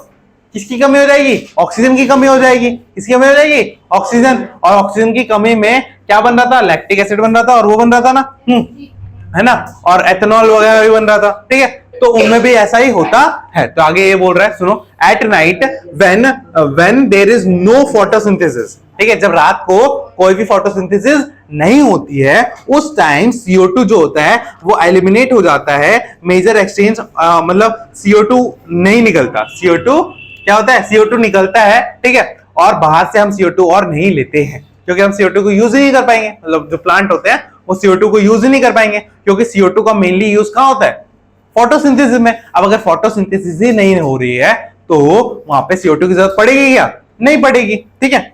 किसकी कमी हो जाएगी, ऑक्सीजन की कमी हो जाएगी। किसकी कमी हो जाएगी, ऑक्सीजन। और ऑक्सीजन की कमी में क्या बन रहा था, लैक्टिक एसिड बन रहा था, और वो बन रहा था ना, है ना, और एथेनॉल वगैरह भी बन रहा था, ठीक है। तो उनमें भी ऐसा ही होता है। तो आगे ये बोल रहा है, सुनो, at night when there is no photosynthesis, ठीक है, जब रात को कोई भी फोटोसिंथेसिस नहीं होती है, उस टाइम CO2 जो होता है वो एलिमिनेट हो जाता है, मेजर एक्सचेंज, मतलब CO2 नहीं निकलता। CO2 क्या होता है, CO2 निकलता है, ठीक है, और बाहर से हम CO2 और नहीं लेते हैं, क्योंकि हम CO2 को यूज ही नहीं कर पाएंगे। मतलब जो प्लांट होते हैं वो CO2 को यूज ही नहीं कर पाएंगे, क्योंकि CO2 का मेनली यूज कहां होता है, फोटोसिंथेसिस में। अब अगर फोटोसिंथेसिस ही नहीं हो रही है तो वहां पे CO2 की जरूरत पड़ेगी क्या, नहीं पड़ेगी, ठीक है।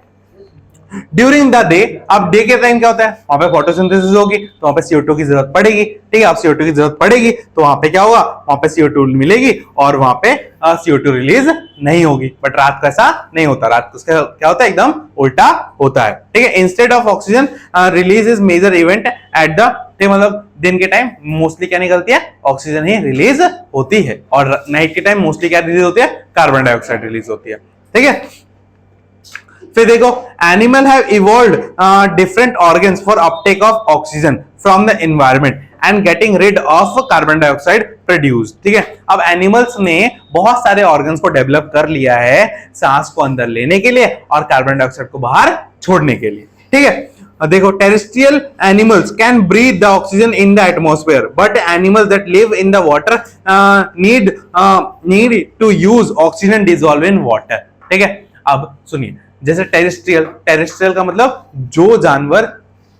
ड्यूरिंग द डे, अब डे के टाइम क्या होता है, वहां पे फोटोसिंथेसिस होगी तो वहां पे CO2 की जरूरत पड़ेगी, ठीक है। अब CO2 की जरूरत पड़ेगी तो वहां पे क्या होगा, वहां पे CO2 मिलेगी और वहां पे CO2 रिलीज नहीं होगी। बट रात को ऐसा नहीं होता, रात को उसका क्या होता है, एकदम उल्टा होता है, ठीक है। Instead of oxygen release is major event at the, मतलब दिन के टाइम मोस्टली क्या निकलती है, ऑक्सीजन ही रिलीज होती है, और नाइट के टाइम मोस्टली क्या रिलीज होती है, कार्बन डाइऑक्साइड रिलीज होती है, ठीक है। फिर देखो, animal have evolved different organs for uptake of oxygen from the environment and getting rid of carbon dioxide produced, ठीक है। अब एनिमल्स ने बहुत सारे ऑर्गन्स को डेवलप कर लिया है सांस को अंदर लेने के लिए और कार्बन डाइऑक्साइड को बाहर छोड़ने के लिए, ठीक है। देखो, terrestrial animals can breathe the oxygen in the atmosphere, but animals that live in the water need to use oxygen dissolve in water, ठीक है। अब सुनिए, जैसे टेरेस्ट्रियल का मतलब जो जानवर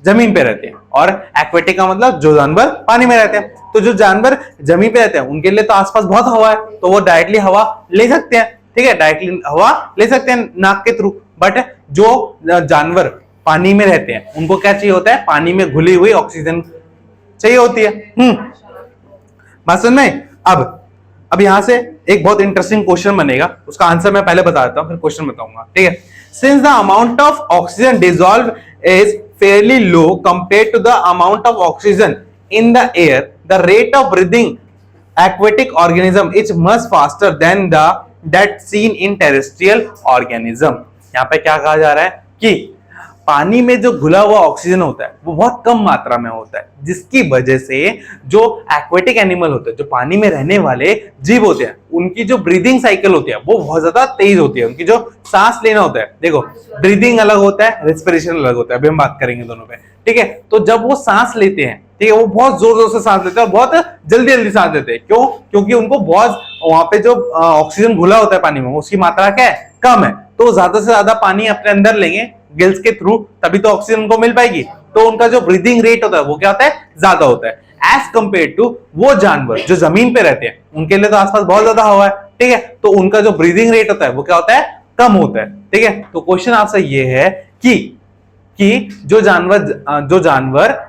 जमीन पे रहते हैं, और एक्वेटिक का मतलब जो जानवर पानी में रहते हैं। तो जो जानवर जमीन पे रहते हैं उनके लिए तो आसपास बहुत हवा है, तो वो डायरेक्टली हवा ले सकते हैं, ठीक है, डायरेक्टली हवा ले सकते हैं नाक के थ्रू। बट जो जानवर पानी में रहते हैं उनको क्या चाहिए होता है, पानी में घुली हुई ऑक्सीजन चाहिए होती है। बात समझ में? अब यहां से एक बहुत इंटरेस्टिंग क्वेश्चन बनेगा, उसका आंसर मैं पहले बता देता हूं, फिर क्वेश्चन बताऊंगा, ठीक है। Since the amount of oxygen dissolved is fairly low compared to the amount of oxygen in the air, the rate of breathing aquatic organism is much faster than that seen in terrestrial organism. यहाँ पे क्या कहा जा रहा है कि पानी में जो घुला हुआ ऑक्सीजन होता है वो बहुत कम मात्रा में होता है, जिसकी वजह से जो एक्वेटिक एनिमल होते हैं, जो पानी में रहने वाले जीव होते हैं, उनकी जो ब्रीदिंग साइकिल होती है वो बहुत ज्यादा तेज होती है। उनकी जो सांस लेना होता है, देखो, ब्रीदिंग अलग होता है, रेस्पिरेशन अलग होता है, अभी हम बात करेंगे दोनों पे, ठीक है। तो जब वो सांस लेते हैं, ठीक है, वो बहुत जोर जोर से सांस लेते हैं और बहुत जल्दी जल्दी सांस लेते हैं। क्यों? क्योंकि उनको बहुत, वहां पे जो ऑक्सीजन घुला होता है पानी में, उसकी मात्रा क्या है, कम है। तो ज्यादा से ज्यादा पानी अपने अंदर लेंगे गिल्स के थ्रू, तभी तो ऑक्सीजन उनको मिल पाएगी। तो उनका जो ब्रीदिंग रेट होता है वो क्या होता है, ज्यादा होता है, एज कंपेयर टू वो जानवर जो जमीन पे रहते हैं, उनके लिए तो आसपास बहुत ज्यादा हवा है, ठीक है। तो उनका जो ब्रीदिंग रेट होता है वो क्या होता है, कम होता है, ठीक है। तो क्वेश्चन आपसे ये है कि जो जानवर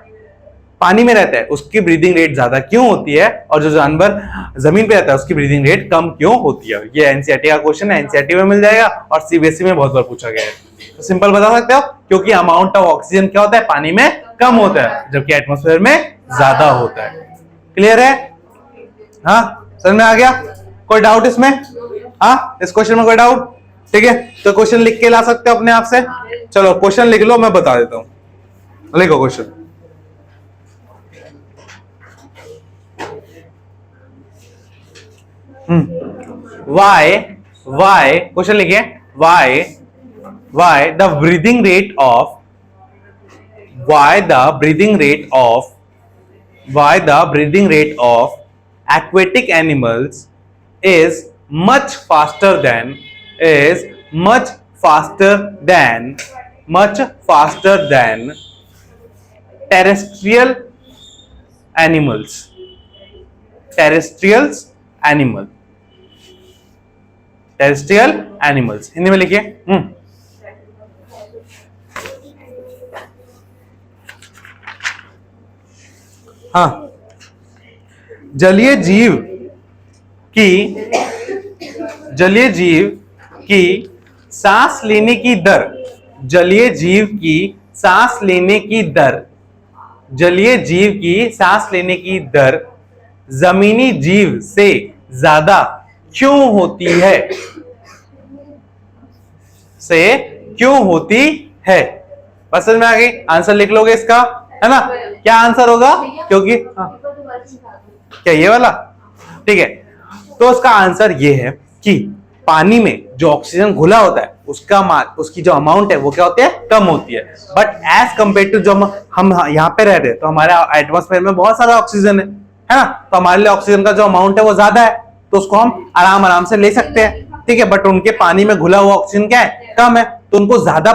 पानी में रहता है उसकी ब्रीदिंग रेट ज्यादा क्यों होती है, और जो जानवर जमीन पे रहता है उसकी ब्रीदिंग रेट कम क्यों होती है। ये एनसीईआरटी का क्वेश्चन है, एनसीईआरटी में मिल जाएगा और सीबीएसई में बहुत बार पूछा गया है। तो सिंपल बता सकते हो, क्योंकि अमाउंट ऑफ ऑक्सीजन क्या होता है, पानी में कम होता है, जबकि एटमॉस्फेयर में ज्यादा होता है। क्लियर है? हाँ, समझ में आ गया? कोई डाउट इसमें? हाँ, इस क्वेश्चन में कोई डाउट? ठीक है, तो क्वेश्चन लिख के ला सकते हो अपने आप से। चलो क्वेश्चन लिख लो, मैं बता देता हूं। लिखो क्वेश्चन। why क्वेश्चन लिखिए, why the breathing rate of aquatic animals is much faster than terrestrial animals. Hindi में लिखिए। हाँ, जलीय जीव की सांस लेने की दर, जलीय जीव की सांस लेने की दर, जलीय जीव की सांस लेने की दर जमीनी जीव से ज्यादा क्यों होती है? से क्यों होती है? बस समझ में आ गई? आंसर लिख लोगे इसका, है ना? क्या आंसर होगा? क्योंकि क्या ये वाला? ठीक है, तो उसका आंसर ये है कि पानी में जो ऑक्सीजन घुला होता है उसकी जो अमाउंट है वो क्या होती है? कम होती है। बट एज कंपेयर टू जो हम यहाँ पे रह रहे हैं तो हमारे एटमॉस्फेयर में बहुत सारा ऑक्सीजन है ना? तो हमारे लिए ऑक्सीजन का जो अमाउंट है वो ज्यादा है, तो उसको हम आराम से ले सकते हैं, ठीक है। बट उनके पानी में घुला हुआ ऑक्सीजन क्या है? कम है, तो उनको ज्यादा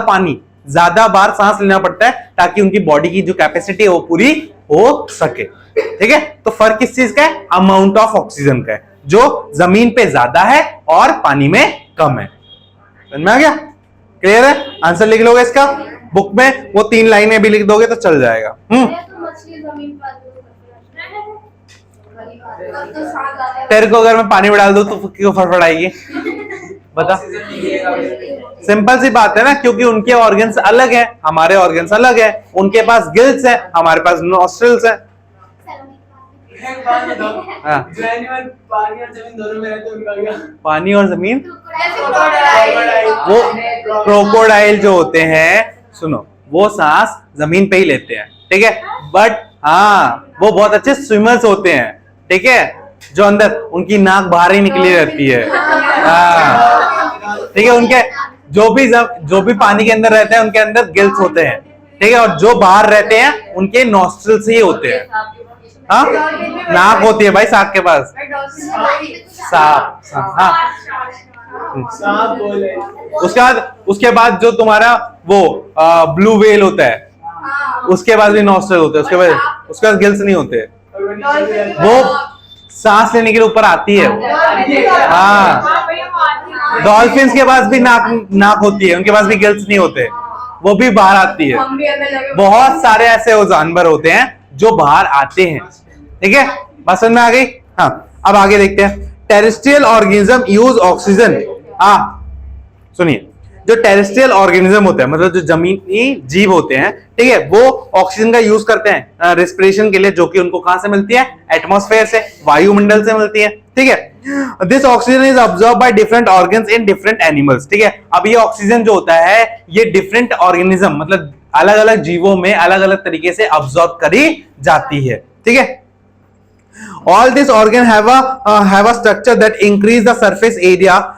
बार सांस लेना पड़ता है ताकि उनकी बॉडी की जो कैपेसिटी है वो पूरी हो सके, ठीक है। तो फर्क किस चीज का है? अमाउंट ऑफ ऑक्सीजन का है, जो जमीन पे ज्यादा है और पानी में कम है। समझ में आ गया? क्लियर है? आंसर लिख लोगे इसका, बुक में वो 3 लाइनें भी लिख दोगे तो चल जाएगा। तेरे को अगर मैं पानी में डाल दूं तो क्यों फड़फड़ाएगी? बता। सिंपल सी बात है ना, क्योंकि उनके ऑर्गन्स अलग हैं, हमारे ऑर्गन्स अलग हैं। उनके पास गिल्स है, हमारे पास नॉस्ट्रिल्स है। हाँ। पानी और जमीन दोनों में रहते हैं, उनका क्या? पानी और जमीन, वो क्रोकोडाइल जो होते हैं, सुनो, वो सांस जमीन पे ही लेते हैं, ठीक है। बट हाँ, वो बहुत अच्छे स्विमर्स होते हैं, ठीक है, जो अंदर उनकी नाक बाहर ही निकली रहती है। हाँ, ठीक है। उनके जो भी पानी के अंदर रहते हैं उनके अंदर गिल्स होते हैं, ठीक है। और जो बाहर रहते हैं उनके नॉस्ट्रिल्स ही होते हैं। हाँ, नाक होती है भाई सांप के पास, सांप। हाँ, सांप बोले। उसके बाद जो तुम्हारा वो ब्लू व्हेल होता है, उसके बाद भी नॉस्ट्रिल होते हैं, उसके बाद गिल्स नहीं होते। वो सांस लेने के लिए ऊपर आती है। हाँ, डॉल्फिन्स के पास भी नाक होती है, उनके पास भी गिल्स नहीं होते, वो भी बाहर आती है। बहुत सारे ऐसे वो जानवर होते हैं जो बाहर आते हैं, ठीक है। बात समझ में आ गई? हाँ, अब आगे देखते हैं। Terrestrial organism use oxygen. सुनिए, जो टेरेस्ट्रियल ऑर्गेनिज्म होते हैं, मतलब जो जमीनी जीव होते हैं, ठीक है, वो ऑक्सीजन का यूज करते हैं रेस्पिरेशन के लिए, जो कि उनको कहां से मिलती है? एटमॉस्फेयर से, वायुमंडल से मिलती है, ठीक है। This oxygen is absorb by different organs in different animals, ठीक है। अब ये ऑक्सीजन जो होता है ये डिफरेंट ऑर्गेनिज्म, मतलब अलग अलग जीवों में अलग अलग तरीके से अब्सॉर्ब करी जाती है, ठीक है। All these organs have a structure that increase the surface area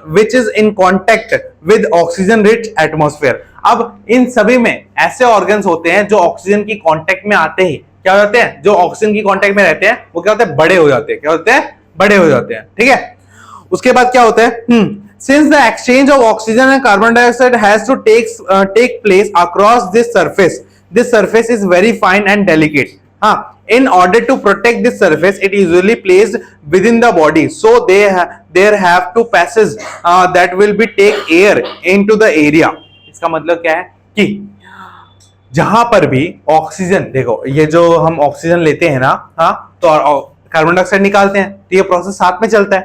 which is in contact with oxygen rich atmosphere. अब इन सभी में ऐसे ऑर्गन्स होते हैं जो ऑक्सीजन की कांटेक्ट में आते ही क्या हो जाते हैं? जो ऑक्सीजन की कांटेक्ट में रहते हैं वो क्या होते हैं? बड़े हो जाते हैं। क्या होते हैं? बड़े हो जाते हैं, ठीक है। उसके बाद क्या होता है? Since the exchange of oxygen and carbon dioxide has to take place across this surface is very fine and delicate. In order to protect this surface, it is usually placed within the body, so there have to passes that will be take air into the area. इसका मतलब क्या है कि जहां पर भी oxygen, देखो ये जो हम ऑक्सीजन लेते हैं ना, हाँ, तो कार्बन डाइऑक्साइड निकालते हैं, तो ये प्रोसेस साथ में चलता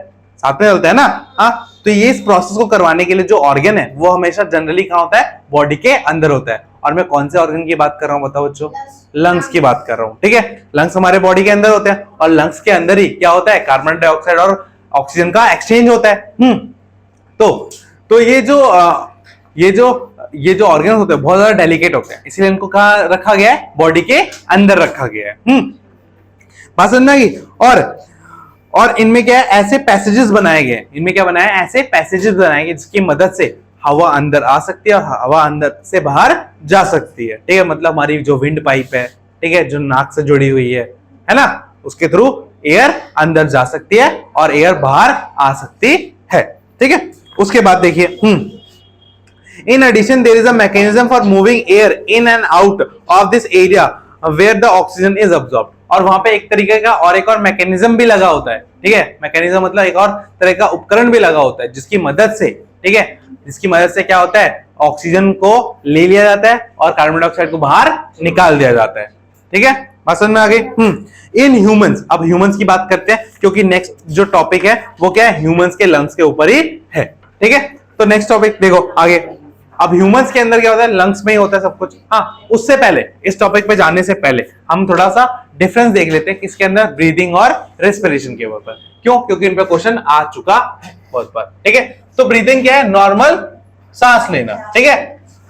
है ना। हाँ, तो ये इस प्रोसेस को करवाने के लिए जो ऑर्गन है वो हमेशा जनरली कहाँ होता है? बॉडी के अंदर होता है। और मैं कौन से ऑर्गन की बात कर रहा हूँ बताओ बच्चों? लंग्स की बात कर रहा हूँ, ठीक है। लंग्स हमारे बॉडी के अंदर होते हैं और लंग्स के अंदर ही क्या होता है? कार्बन डाइऑक्साइड और ऑक्सीजन का एक्सचेंज होता है। तो ये जो ऑर्गन होते हैं बहुत ज्यादा डेलिकेट होते हैं, इसीलिए इनको कहाँ रखा गया है? बॉडी के अंदर रखा गया है। बात समझ में आ गई? और इनमें क्या है? ऐसे पैसेजेस बनाए गए। इनमें क्या बनाया है? ऐसे पैसेजेस बनाए गए जिसकी मदद से हवा अंदर आ सकती है और हवा अंदर से बाहर जा सकती है, ठीक है। मतलब हमारी जो विंड पाइप है, ठीक है, जो नाक से जुड़ी हुई है ना, उसके थ्रू एयर अंदर जा सकती है और एयर बाहर आ सकती है, ठीक है। उसके बाद देखिए, in addition there is a mechanism for moving air in and out of this area where the oxygen is absorbed. और वहां पे एक तरीके का और एक और मैकेनिज्म भी लगा होता है, ठीक है। मैकेनिज्म मतलब एक और तरह का उपकरण भी लगा होता है जिसकी मदद से, ठीक है, जिसकी मदद से क्या होता है? ऑक्सीजन को ले लिया जाता है और कार्बन डाइऑक्साइड को बाहर निकाल दिया जाता है, ठीक है। बात समझ में आ गई? इन ह्यूमंस, अब ह्यूमंस की बात करते हैं क्योंकि नेक्स्ट जो टॉपिक है वो क्या है, ह्यूमंस के लंग्स के ऊपर ही है। ठीक है, तो नेक्स्ट टॉपिक देखो आगे। अब ह्यूमंस के अंदर क्या होता है, लंग्स में ही होता है सब कुछ। हाँ, उससे पहले, इस टॉपिक पे जाने से पहले हम थोड़ा सा डिफरेंस देख लेते हैं किसके अंदर, ब्रीदिंग और रेस्पिरेशन के ऊपर। क्यों? क्योंकि इन पे क्वेश्चन आ चुका है बहुत बार। ठीक है, तो ब्रीदिंग क्या है, नॉर्मल सांस लेना, ठीक है,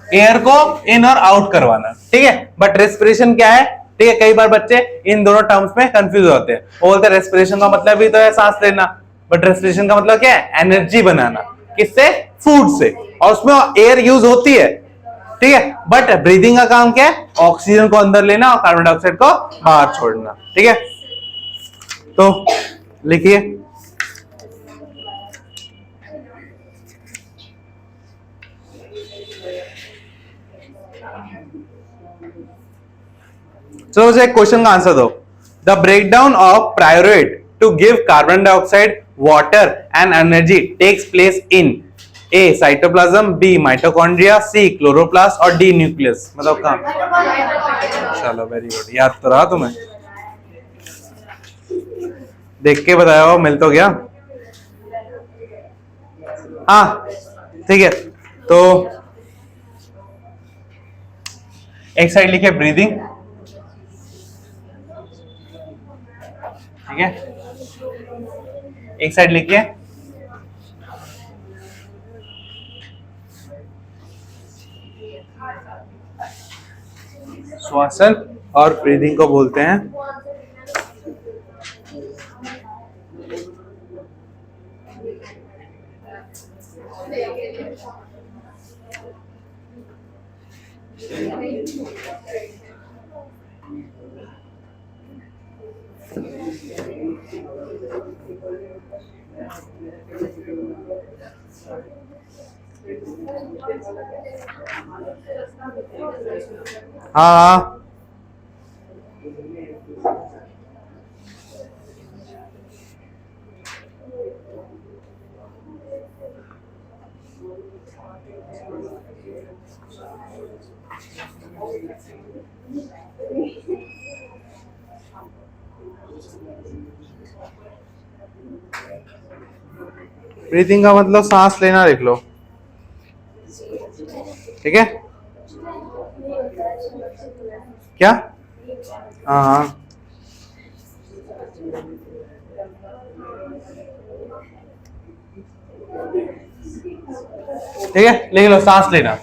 एयर को इन और आउट करवाना, ठीक है। बट रेस्पिरेशन क्या है, ठीक है, कई बार बच्चे इन दोनों टर्म्स में कंफ्यूज होते हैं। वो बोलते हैं रेस्पिरेशन का मतलब भी तो है सांस लेना, बट रेस्पिरेशन का मतलब क्या है, एनर्जी बनाना। किससे? फूड से, और उसमें एयर यूज होती है, ठीक है। बट ब्रीदिंग का काम क्या है, ऑक्सीजन को अंदर लेना और कार्बन डाइऑक्साइड को बाहर छोड़ना, ठीक है। तो लिखिए, चलो मुझे एक क्वेश्चन का आंसर दो। The breakdown of pyruvate to give carbon dioxide, water and energy takes place in A cytoplasm, B mitochondria, C chloroplast और डी न्यूक्लियस। मतलब कहां? चलो वेरी गुड, याद तो रहा तुम्हें, देख के बताया हो, मिल तो गया। हाँ ठीक है, तो एक साइड लिखे ब्रीदिंग, ठीक है, एक साइड लिखिए श्वासन, और ब्रीदिंग को बोलते हैं हाँ। ब्रीदिंग का मतलब सांस लेना, लिख लो, ठीक है। क्या? हाँ हाँ, ठीक है, लिख लो सांस लेना।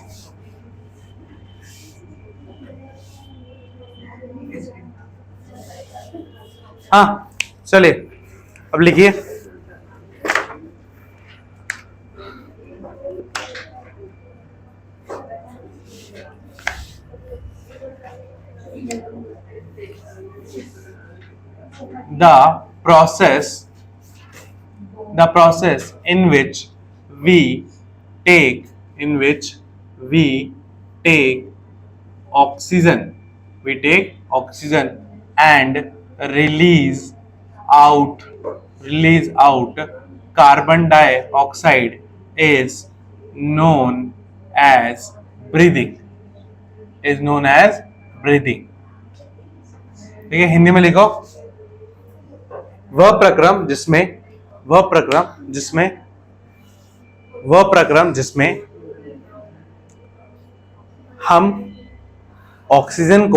हाँ चलिए, अब लिखिए the process in which we take oxygen and release out carbon dioxide is known as breathing, ठीक है। हिंदी में लिखो, वह प्रक्रम जिसमें हम ऑक्सीजन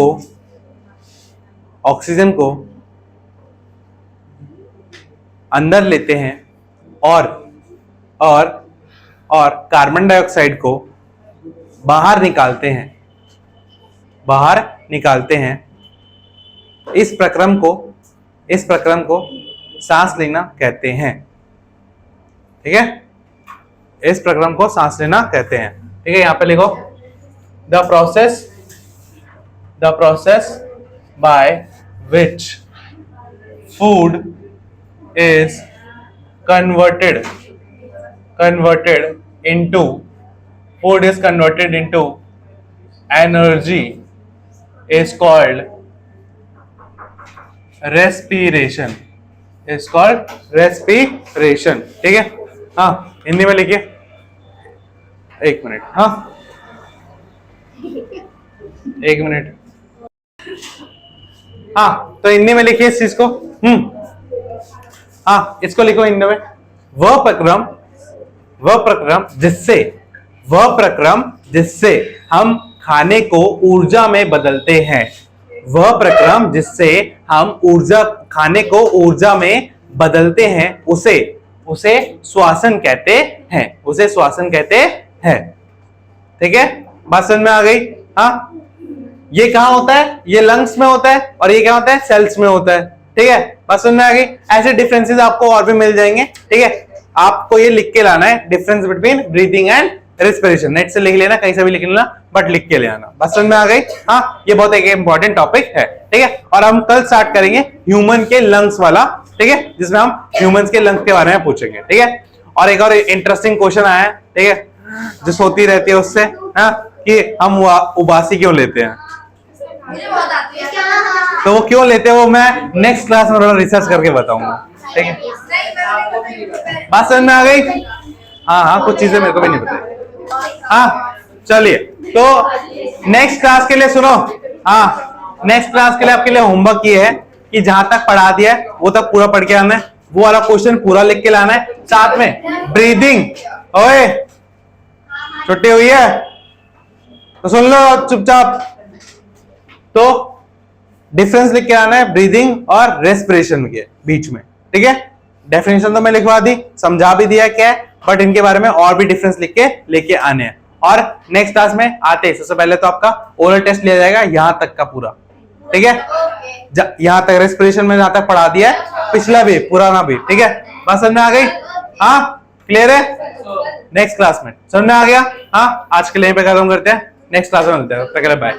को अंदर लेते हैं और कार्बन डाइऑक्साइड को बाहर निकालते हैं, इस प्रक्रम को सांस लेना कहते हैं, ठीक है। इस प्रक्रम को सांस लेना कहते हैं, ठीक है। यहां पे लिखो, the process by which food is converted into energy is called respiration, ठीक है। हाँ हिंदी में लिखिए, एक मिनट, हाँ एक मिनट, हाँ, तो हिंदी में लिखिए इस चीज को। हाँ, इसको लिखो हिंदी में। वह प्रक्रम जिससे हम खाने को ऊर्जा में बदलते हैं। वह प्रक्रम जिससे हम खाने को ऊर्जा में बदलते हैं उसे श्वसन कहते हैं। उसे श्वसन कहते हैं। ठीक है, बात समझ में आ गई? हाँ, ये कहां होता है? ये लंग्स में होता है और ये क्या होता है? सेल्स में होता है। ठीक है, बात समझ में आ गई? ऐसे डिफरेंसेस आपको और भी मिल जाएंगे। ठीक है, आपको ये लिख के लाना है, difference between breathing and respiration. Net से लिख लेना, कहीं से भी लिख लेना, बट लिख के ले आना। बात समझ में आ गई? हाँ, ये बहुत एक इंपॉर्टेंट टॉपिक है। ठीक है, और हम कल स्टार्ट करेंगे ह्यूमन के लंग्स वाला। ठीक है, जिसमें हम ह्यूमंस के लंग्स के बारे में पूछेंगे। ठीक है, और एक और इंटरेस्टिंग क्वेश्चन आया है, ठीक है, जो सोती रहती है उससे, हाँ, कि हम उबासी क्यों लेते हैं। तो वो क्यों लेते हैं वो मैं नेक्स्ट क्लास में रिसर्च करके बताऊंगा। ठीक है, बात समझ में आ गई? हाँ, कुछ चीजें मेरे को भी नहीं पता। हाँ, चलिए, तो नेक्स्ट क्लास के लिए सुनो। हाँ, नेक्स्ट क्लास के लिए आपके लिए होमवर्क ये है कि जहां तक पढ़ा दिया है वो तक पूरा पढ़ के आना है, वो वाला क्वेश्चन पूरा लिख के लाना है। साथ में ब्रीदिंग, ओए छुट्टी हुई है तो सुन लो चुपचाप। तो डिफरेंस लिख के आना है ब्रीदिंग और रेस्पिरेशन के बीच में। ठीक है, डेफिनेशन तो मैं लिखवा दी, समझा भी दिया क्या है, बट इनके बारे में और भी डिफरेंस लिख के लेके आने हैं। और नेक्स्ट क्लास में आते सबसे पहले तो आपका ओरल टेस्ट लिया जाएगा यहां तक का पूरा। ठीक है, यहां तक रेस्पिरेशन में जहां तक पढ़ा दिया है, पिछला भी पुराना भी। ठीक है, बात समझ में आ गई? हाँ, क्लियर है? नेक्स्ट क्लास में समझ में आ गया? हाँ, आज के लिए पे खत्म करते हैं, नेक्स्ट क्लास में मिलते हैं। बाय।